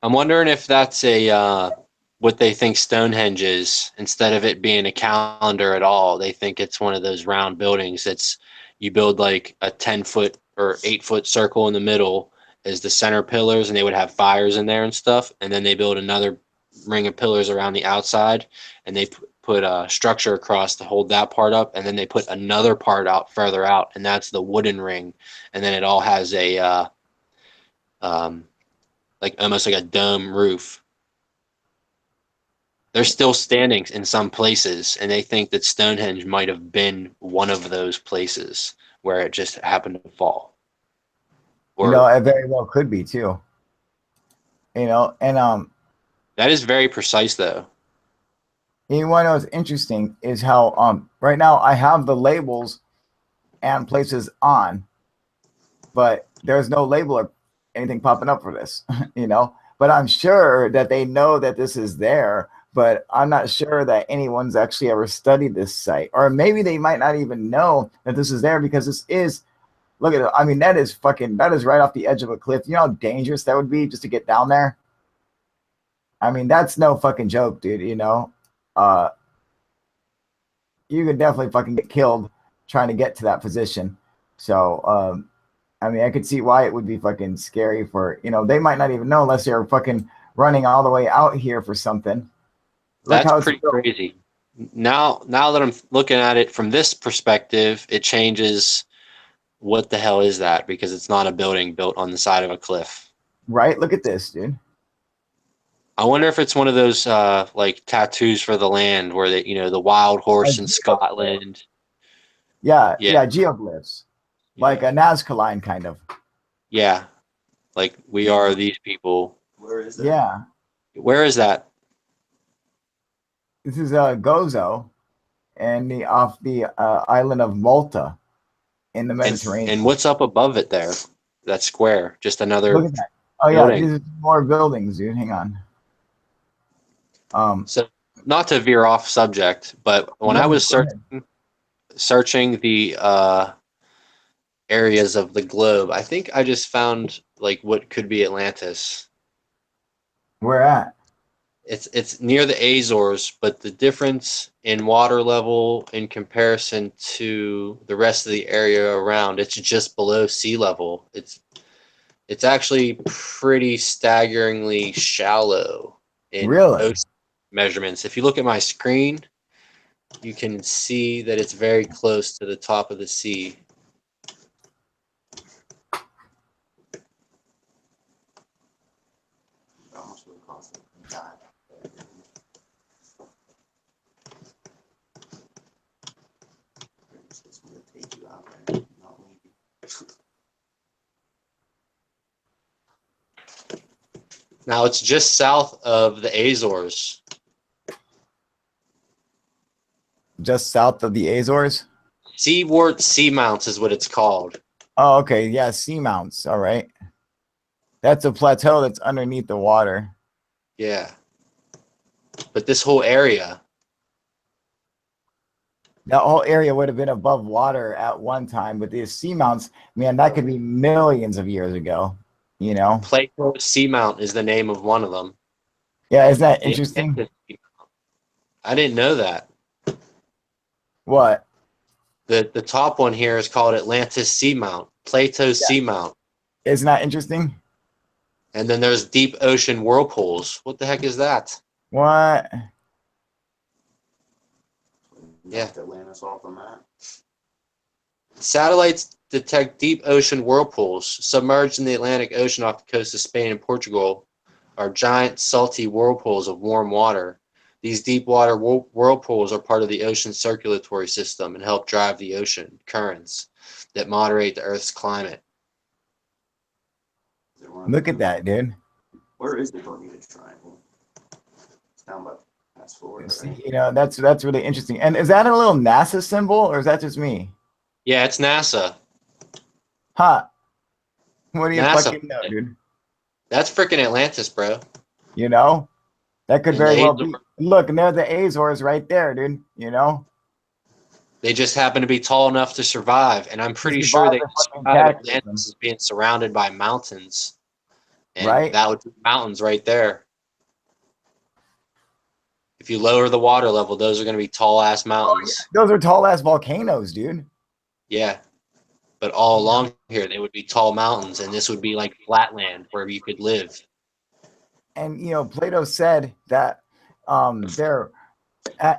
I'm wondering if that's a what they think Stonehenge is. Instead of it being a calendar at all, they think it's one of those round buildings. That's, you build like a 10-foot or 8-foot circle in the middle as the center pillars, and they would have fires in there and stuff. And then they build another ring of pillars around the outside, and they put a structure across to hold that part up, and then they put another part out further out, and that's the wooden ring. And then it all has a like almost like a dome roof. They're still standing in some places, and they think that Stonehenge might have been one of those places where it just happened to fall. Or, It very well could be too. And that is very precise, though. you want to know what's interesting is how right now I have the labels and places on, but there's no label or anything popping up for this, But I'm sure that they know that this is there, but I'm not sure that anyone's actually ever studied this site. Or maybe they might not even know that this is there, because this is, look at it. I mean, that is right off the edge of a cliff. You know how dangerous that would be just to get down there? I mean, that's no fucking joke, dude, you could definitely fucking get killed trying to get to that position. So, I mean, I could see why it would be fucking scary for, they might not even know unless they're fucking running all the way out here for something. That's pretty crazy. Now that I'm looking at it from this perspective, it changes what the hell is that, because it's not a building built on the side of a cliff. Right? Look at this, dude. I wonder if it's one of those like tattoos for the land where they, the wild horse in Scotland. Yeah, geoglyphs. Like a Nazca line, kind of. Yeah. Like, we are these people. Where is it? Yeah. Where is that? This is Gozo, and off the island of Malta in the Mediterranean. And what's up above it there? That square. Just another Look at that. Oh, building. Yeah, these are more buildings, dude. Hang on. So, not to veer off subject, but when I was searching the areas of the globe, I think I just found like what could be Atlantis. Where at? It's near the Azores, but the difference in water level in comparison to the rest of the area around, it's just below sea level. It's actually pretty staggeringly shallow in ocean measurements. If you look at my screen, you can see that it's very close to the top of the sea. Now it's just south of the Azores. Just south of the Azores? Seawart Seamounts is what it's called. Oh, okay. Yeah, seamounts. All right. That's a plateau that's underneath the water. Yeah. But this whole area. That whole area would have been above water at one time, but these seamounts, man, that could be millions of years ago, Plato Seamount is the name of one of them. Yeah, isn't that The interesting? Atlantis Seamount. I didn't know that. What? The top one here is called Atlantis Seamount, Plato Yeah. Seamount. Isn't that interesting? And then there's deep ocean whirlpools. What the heck is that? What? Yeah. Atlantis off the map. Satellites detect deep ocean whirlpools submerged in the Atlantic Ocean off the coast of Spain and Portugal are giant salty whirlpools of warm water. These deep water whirlpools are part of the ocean's circulatory system and help drive the ocean currents that moderate the Earth's climate. Look at that, dude. Where is the Bermuda Triangle? It's down by past Florida, See, right? you know, that's really interesting. And is that a little NASA symbol, or is that just me? Yeah, it's NASA. Huh? What do you NASA. fucking know, dude? That's freaking Atlantis, bro. You know, that could And very the well be. Look, and there the Azores right there, dude. You know, They just happen to be tall enough to survive, and I'm pretty sure survive they the fucking survive. cataclysm, Atlantis is being surrounded by mountains, and right? that would be mountains right there. If you lower the water level, those are going to be tall ass mountains. Those are tall ass volcanoes, dude. Yeah, but all along here they would be tall mountains, and this would be like flatland where you could live. And you know, Plato said that there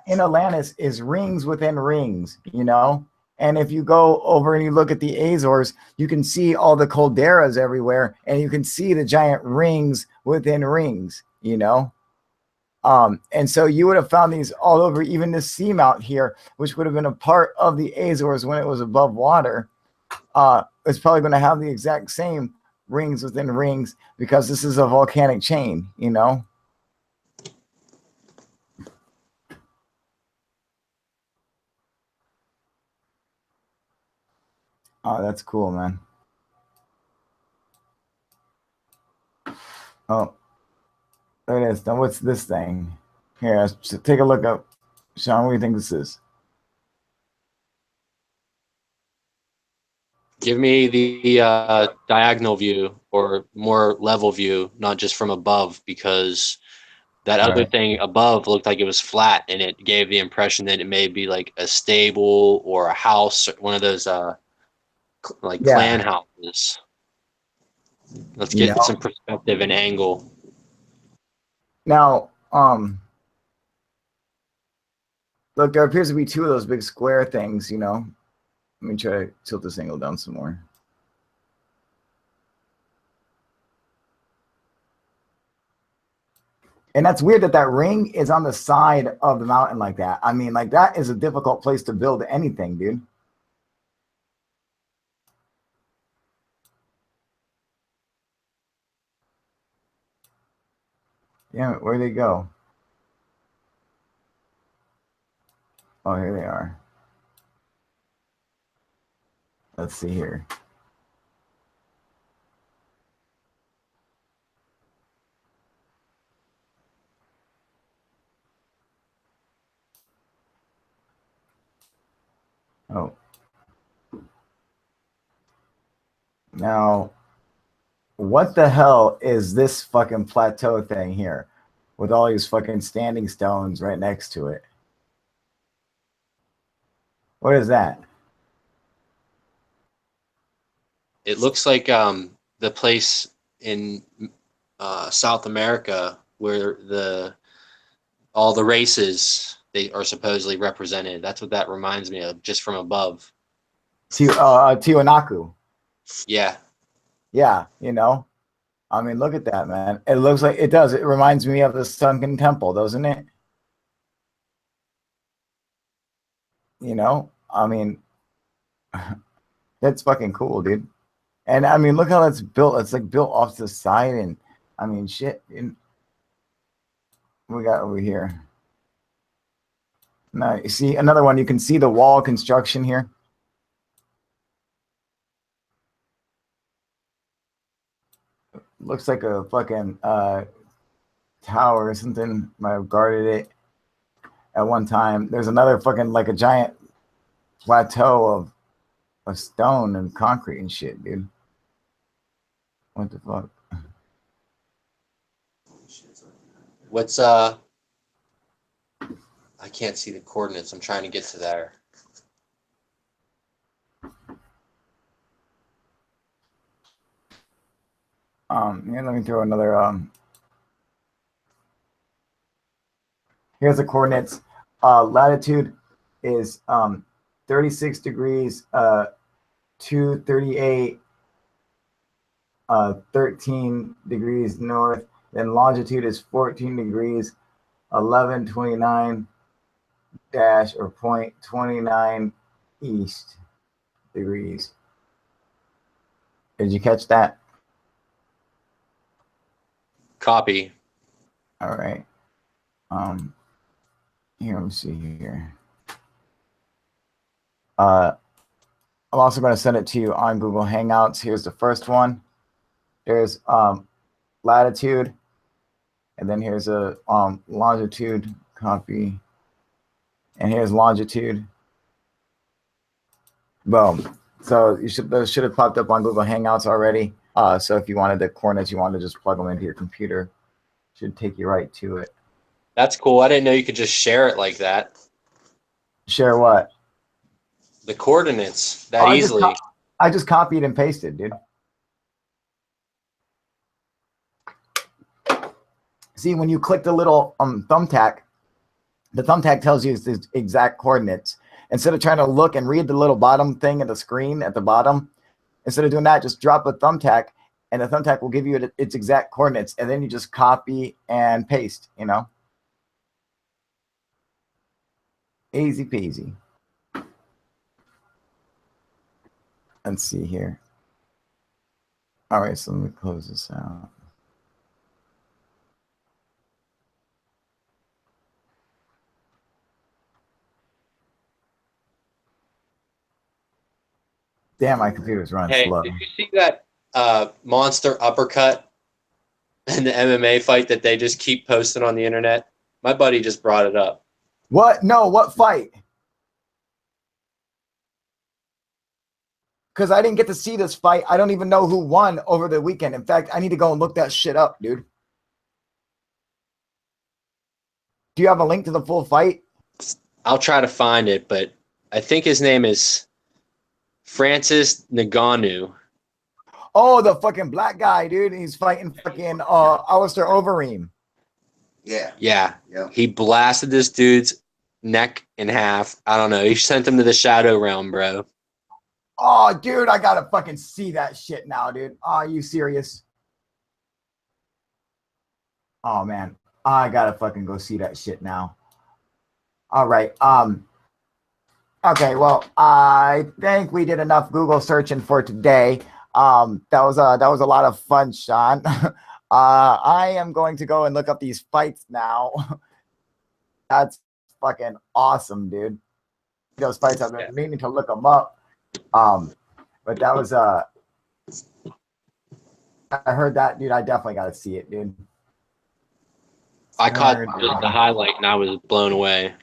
in Atlantis is rings within rings, you know. And if you go over and you look at the Azores, you can see all the calderas everywhere, and you can see the giant rings within rings, you know. And so you would have found these all over, even the seamount here, which would have been a part of the Azores when it was above water. It's probably going to have the exact same rings within rings because this is a volcanic chain, you know. Oh, that's cool, man. Oh, there it is. Now, what's this thing? Here, let's take a look up. Sean, what do you think this is? Give me the diagonal view or more level view, not just from above, because that other thing above looked like it was flat, and it gave the impression that it may be like a stable or a house, or one of those like clan houses. Let's You get know. some perspective and angle. Now, look, there appears to be two of those big square things, you know. Let me try to tilt this angle down some more. And that's weird that that ring is on the side of the mountain like that. I mean, like that is a difficult place to build anything, dude. Yeah, where'd they go? Oh, here they are. Let's see here. Oh. Now, what the hell is this fucking plateau thing here with all these fucking standing stones right next to it? What is that? It looks like the place in South America where all the races they are supposedly represented. That's what that reminds me of, just from above. Tiwanaku. Yeah. Yeah, you know. I mean, look at that, man. It looks like it does. It reminds me of the sunken temple, doesn't it? You know, I mean, that's fucking cool, dude. And I mean, look how that's built. It's like built off to the side, and I mean, shit. And we got over here. Now, you see another one. You can see the wall construction here. Looks like a fucking tower or something. Might have guarded it at one time. There's another fucking like a giant plateau of stone and concrete and shit, dude. What the fuck? What's I can't see the coordinates. I'm trying to get to there. Here, let me throw another. Here's the coordinates. Latitude is 36 degrees, 238, 13 degrees north. Then longitude is 14 degrees, 1129 dash or point 29 east degrees. Did you catch that? Copy. All right. Here, let me see here. I'm also going to send it to you on Google Hangouts. Here's the first one. There's latitude, and then here's a longitude. Copy, and here's longitude. Boom. So those should have popped up on Google Hangouts already. So if you wanted the coordinates, you wanted to just plug them into your computer, should take you right to it. That's cool. I didn't know you could just share it like that. Share what? The coordinates that easily. I just copied and pasted, dude. See, when you click the little thumbtack, the thumbtack tells you the exact coordinates. Instead of trying to look and read the little bottom thing of the screen at the bottom, instead of doing that, just drop a thumbtack, and the thumbtack will give you its exact coordinates, and then you just copy and paste, you know? Easy peasy. Let's see here. All right, so let me close this out. Damn, my computer's running slow. Did you see that monster uppercut in the MMA fight that they just keep posting on the internet? My buddy just brought it up. What? No, what fight? Because I didn't get to see this fight. I don't even know who won over the weekend. In fact, I need to go and look that shit up, dude. Do you have a link to the full fight? I'll try to find it, but I think his name is Francis Ngannou. Oh, the fucking black guy, dude. He's fighting fucking Alistair Overeem. Yeah. Yeah. Yep. He blasted this dude's neck in half. I don't know. He sent him to the shadow realm, bro. Oh, dude, I gotta fucking see that shit now, dude. Are you serious? Oh, man. I gotta fucking go see that shit now. All right. Okay, well, I think we did enough Google searching for today. That was a lot of fun, Sean. I am going to go and look up these fights now. That's fucking awesome, dude. Those fights, I've been meaning to look them up. But that was I heard that, dude. I definitely got to see it, dude. I caught the highlight and I was blown away.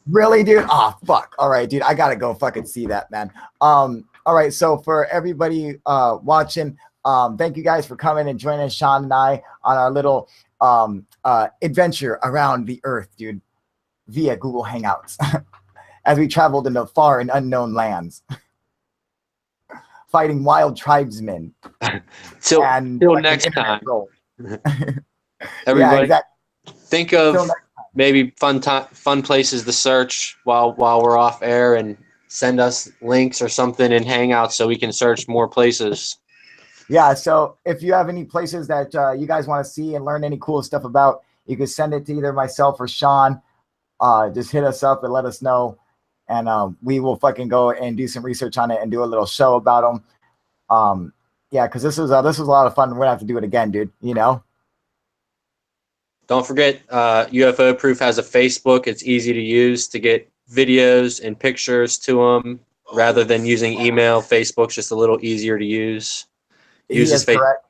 Really, dude? Oh, fuck. All right, dude. I gotta go fucking see that, man. All right. So for everybody watching, thank you guys for coming and joining Sean and I on our little adventure around the earth, dude, via Google Hangouts as we traveled into far and unknown lands, fighting wild tribesmen. Till next time. Everybody, yeah, exactly. Think of maybe fun places to search while we're off air, and send us links or something in Hangouts so we can search more places. Yeah, so if you have any places that you guys want to see and learn any cool stuff about, you can send it to either myself or Sean. Just hit us up and let us know, and we will fucking go and do some research on it and do a little show about them. Yeah, because this was a lot of fun. We're gonna have to do it again, dude. You know. Don't forget, UFO Proof has a Facebook. It's easy to use to get videos and pictures to them rather than using email. Facebook's just a little easier to use. Correct.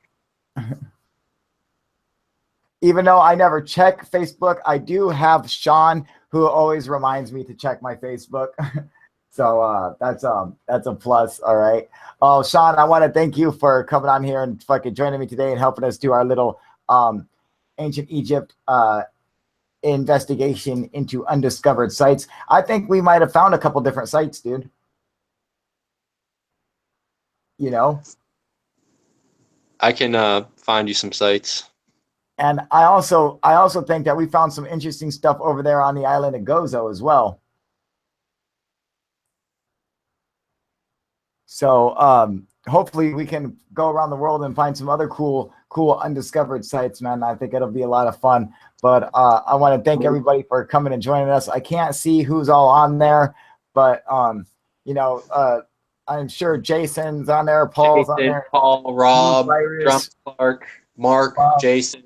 Even though I never check Facebook, I do have Sean who always reminds me to check my Facebook. So that's a plus. All right. Oh, Sean, I want to thank you for coming on here and fucking joining me today and helping us do our little ancient Egypt investigation into undiscovered sites. I think we might have found a couple different sites, dude. You know, I can find you some sites. and I also think that we found some interesting stuff over there on the island of Gozo as well. So hopefully we can go around the world and find some other cool undiscovered sites, man. I think it'll be a lot of fun. But I want to thank everybody for coming and joining us. I can't see who's all on there, but you know, I'm sure Jason's on there, Paul's on there, Paul, Rob, Drum Clark, Mark, Jason.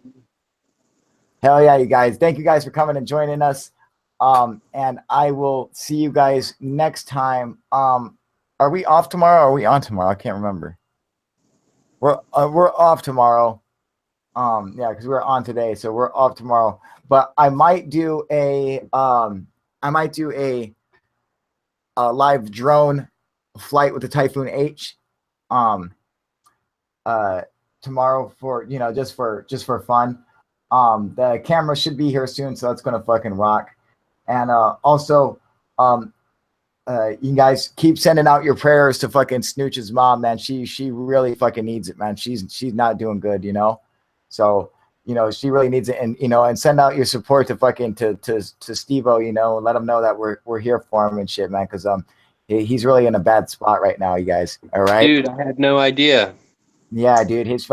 Hell yeah, you guys. Thank you guys for coming and joining us. And I will see you guys next time. Are we off tomorrow or are we on tomorrow? I can't remember. We're off tomorrow. Yeah, because we're on today, so we're off tomorrow. But I might do a live drone flight with the Typhoon H tomorrow for, you know, just for fun. The camera should be here soon, so it's gonna fucking rock. And also you guys keep sending out your prayers to fucking Snooch's mom, man. She really fucking needs it, man. She's not doing good, you know. So, you know, she really needs it, and you know, and send out your support to fucking to Steve-O, you know, and let him know that we're here for him and shit, man, because he's really in a bad spot right now, you guys. All right, dude, I had no idea. Yeah, dude, his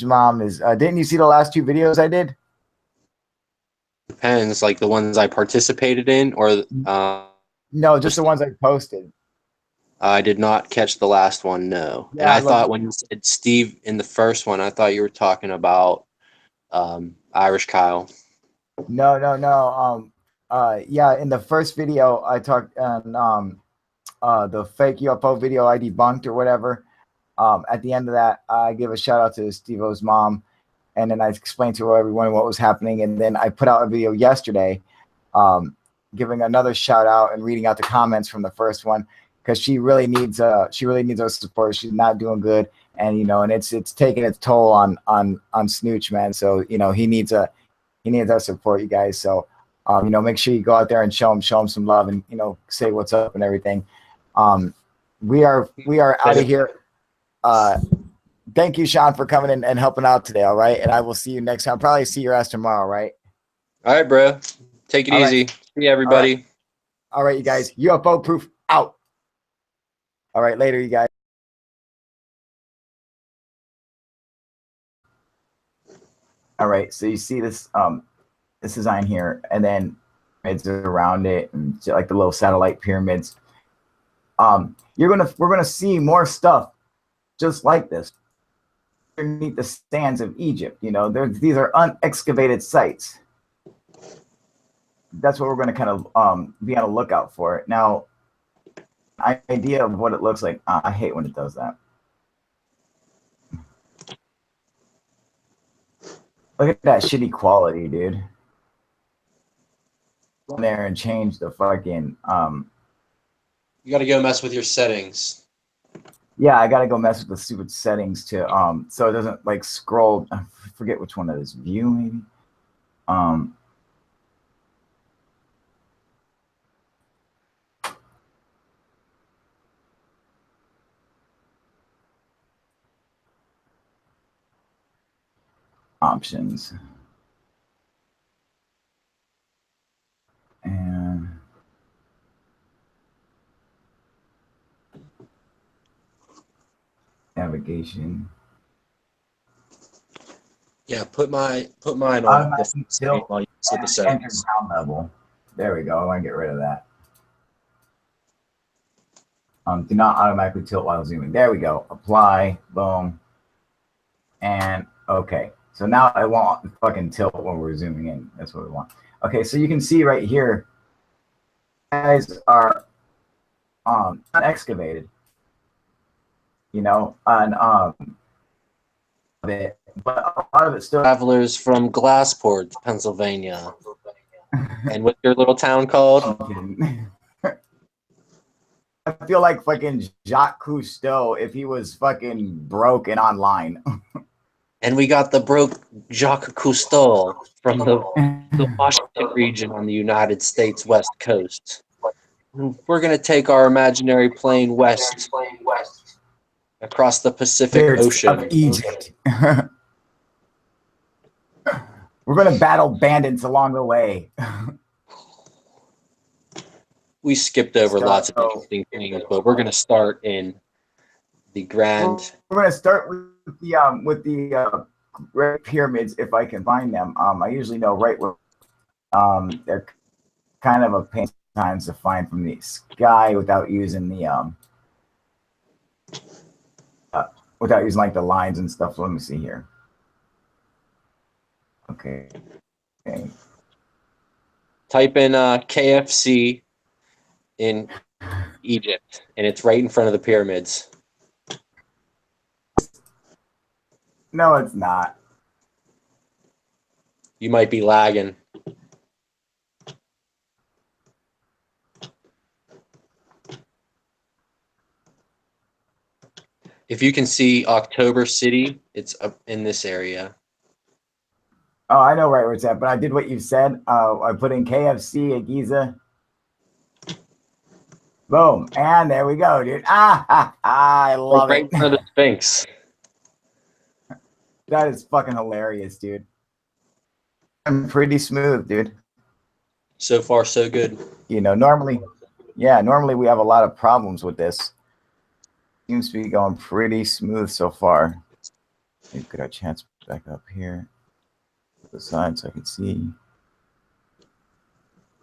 mom is didn't you see the last 2 videos I did? Depends, like the ones I participated in, or no, just the ones I posted. I did not catch the last one, no. Yeah, and I thought when you said Steve in the first one, I thought you were talking about Irish Kyle. No. Yeah, in the first video I talked on the fake UFO video I debunked or whatever. At the end of that, I give a shout out to Steve-O's mom, and then I explained to everyone what was happening, and then I put out a video yesterday giving another shout out and reading out the comments from the first one, because she really needs our support. She's not doing good, and you know, and it's taking its toll on Snooch, man. So you know, he needs our support, you guys. So you know, make sure you go out there and show him some love, and you know, say what's up and everything. We are out of here. Thank you, Sean, for coming in and helping out today. All right, and I will see you next time. Probably see your ass tomorrow, right? All right, bro. Take it easy. See everybody. All right, you guys. UFO Proof out. All right, later, you guys. All right, so you see this this design here, and then it's around it, and like the little satellite pyramids. We're gonna see more stuff just like this underneath the sands of Egypt. You know, these are unexcavated sites. That's what we're going to kind of be on the lookout for. Now, idea of what it looks like. I hate when it does that. Look at that shitty quality, dude. Go in there and change the fucking. You got to go mess with your settings. Yeah, I gotta go mess with the stupid settings to so it doesn't like scroll. I forget which one it is. View maybe. Options and navigation. Yeah, put mine on the Tilt while you see the enter settings. ground level. There we go. I want to get rid of that. Do not automatically tilt while zooming. There we go. Apply. Boom. And okay. So now I won't fucking tilt when we're zooming in. That's what we want. Okay, so you can see right here, guys are unexcavated. You know, and but a lot of it still. Travelers from Glassport, Pennsylvania. And what's your little town called? I feel like fucking Jacques Cousteau if he was fucking broke and online. And we got the broke Jacques Cousteau from the Washington region on the United States West Coast. We're going to take our imaginary plane west across the Pacific Ocean. Of Egypt. We're going to battle bandits along the way. We skipped over lots of interesting things, but we're going to start in the grand. We're going to start with the Great Pyramids, if I can find them. I usually know right where. They're kind of a pain sometimes to find from the sky without using the without using like the lines and stuff. So let me see here. Okay. Type in KFC in Egypt, and it's right in front of the pyramids. No, it's not. You might be lagging. If you can see October City, it's up in this area. Oh, I know right where it's at, but I did what you said. I put in KFC at Giza. Boom. And there we go, dude. I love right it. in front of the Sphinx. That is fucking hilarious, dude. I'm pretty smooth, dude. So far, so good. You know, normally we have a lot of problems with this. Seems to be going pretty smooth so far. Maybe get our chance back up here. The side so I can see.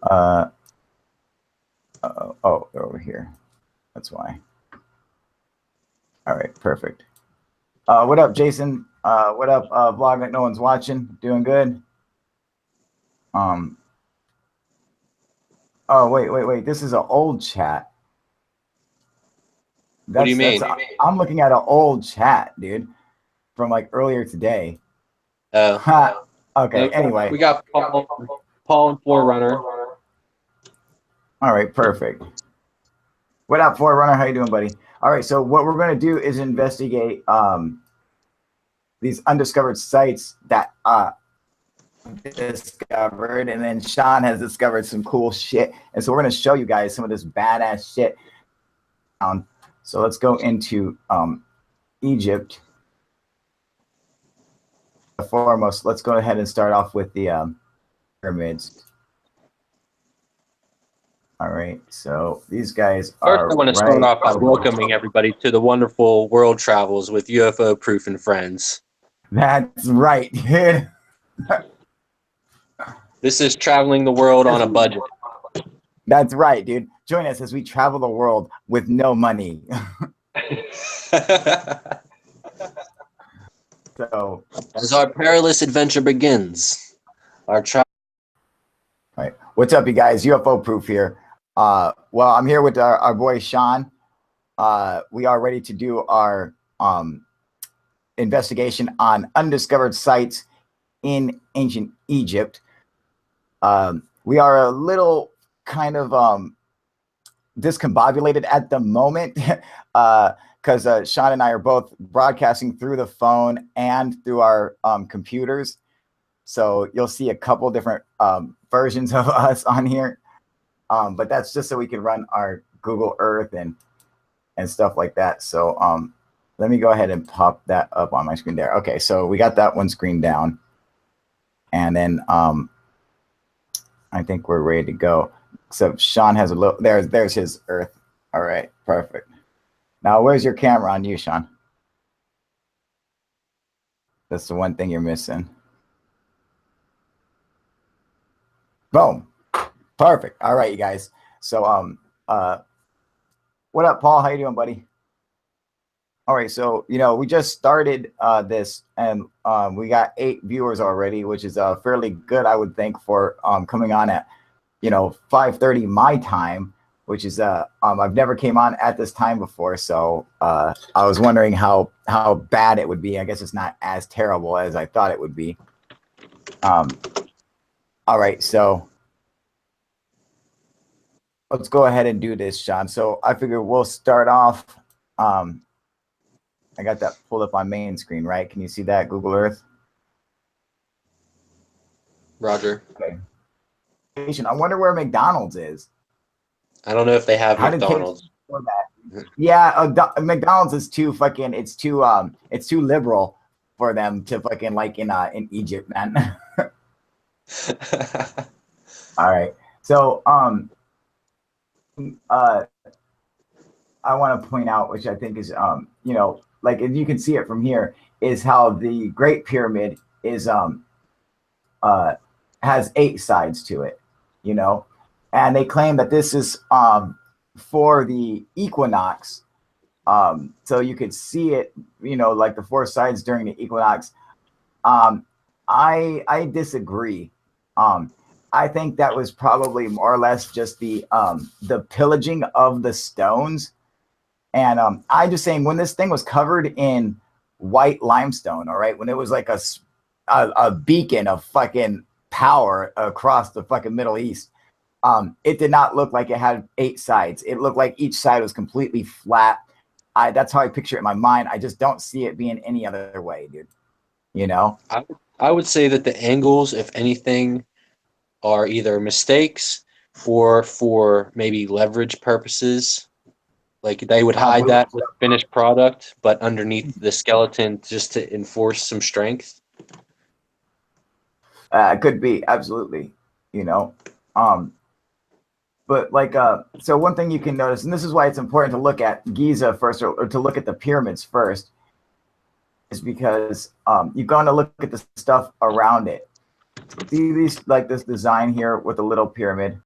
Oh, they're over here. That's why. All right, perfect. What up, Jason? What up, vlog that no one's watching? Doing good? Oh, wait. This is an old chat. What do you mean? I'm looking at an old chat, dude, from like earlier today. Oh. Okay, anyway. We got Paul and Forerunner. All right, perfect. What up, Forerunner? How you doing, buddy? All right, so what we're going to do is investigate these undiscovered sites that discovered, and then Sean has discovered some cool shit. And so we're going to show you guys some of this badass shit. So let's go into Egypt. Foremost, let's go ahead and start off with the pyramids. All right, so these guys are. First, I want to start off by welcoming everybody to the wonderful world travels with UFO Proof and Friends. That's right, dude. This is traveling the world on a budget. That's right, dude. Join us as we travel the world with no money. So, as our perilous adventure begins, our travel. All right, what's up, you guys? UFO Proof here. Well, I'm here with our boy Sean. We are ready to do our investigation on undiscovered sites in ancient Egypt. We are a little kind of discombobulated at the moment because Sean and I are both broadcasting through the phone and through our computers. So you'll see a couple different versions of us on here. But that's just so we can run our Google Earth and stuff like that. So let me go ahead and pop that up on my screen there. Okay, so we got that one screen down. And then I think we're ready to go. So Sean has a little, there's his Earth. All right, perfect. Now, where's your camera on you, Sean? That's the one thing you're missing. Boom. Perfect. All right, you guys. So, what up, Paul? How you doing, buddy? All right. So, we just started this, and we got 8 viewers already, which is fairly good, I would think, for coming on at 5:30 my time, which is I've never came on at this time before, so I was wondering how bad it would be. I guess it's not as terrible as I thought it would be. All right, so let's go ahead and do this, Sean. So I figure we'll start off and I got that pulled up on main screen, right? Can you see that, Google Earth? Roger. Okay. I wonder where McDonald's is. I don't know if they have How did McDonald's. KFC know that? Yeah, McDonald's is too fucking. It's too liberal for them to fucking like in Egypt, man. All right. So I want to point out, which I think is you know, like if you can see it from here, is how the Great Pyramid is has 8 sides to it, you know, and they claim that this is for the equinox. So you could see it, you know, like the 4 sides during the equinox. I disagree. I think that was probably more or less just the pillaging of the stones. And I just saying, when this thing was covered in white limestone, all right, when it was like a beacon of fucking power across the fucking Middle East, it did not look like it had 8 sides. It looked like each side was completely flat. That's how I picture it in my mind. I just don't see it being any other way, dude. You know? I would say that the angles, if anything, are either mistakes or for maybe leverage purposes. Like they would hide that with finished product, but underneath the skeleton just to enforce some strength. Could be, absolutely. You know? But like, so one thing you can notice, and this is why it's important to look at Giza first, or to look at the pyramids first, is because you're going to look at the stuff around it. See these, like this design here with a little pyramid.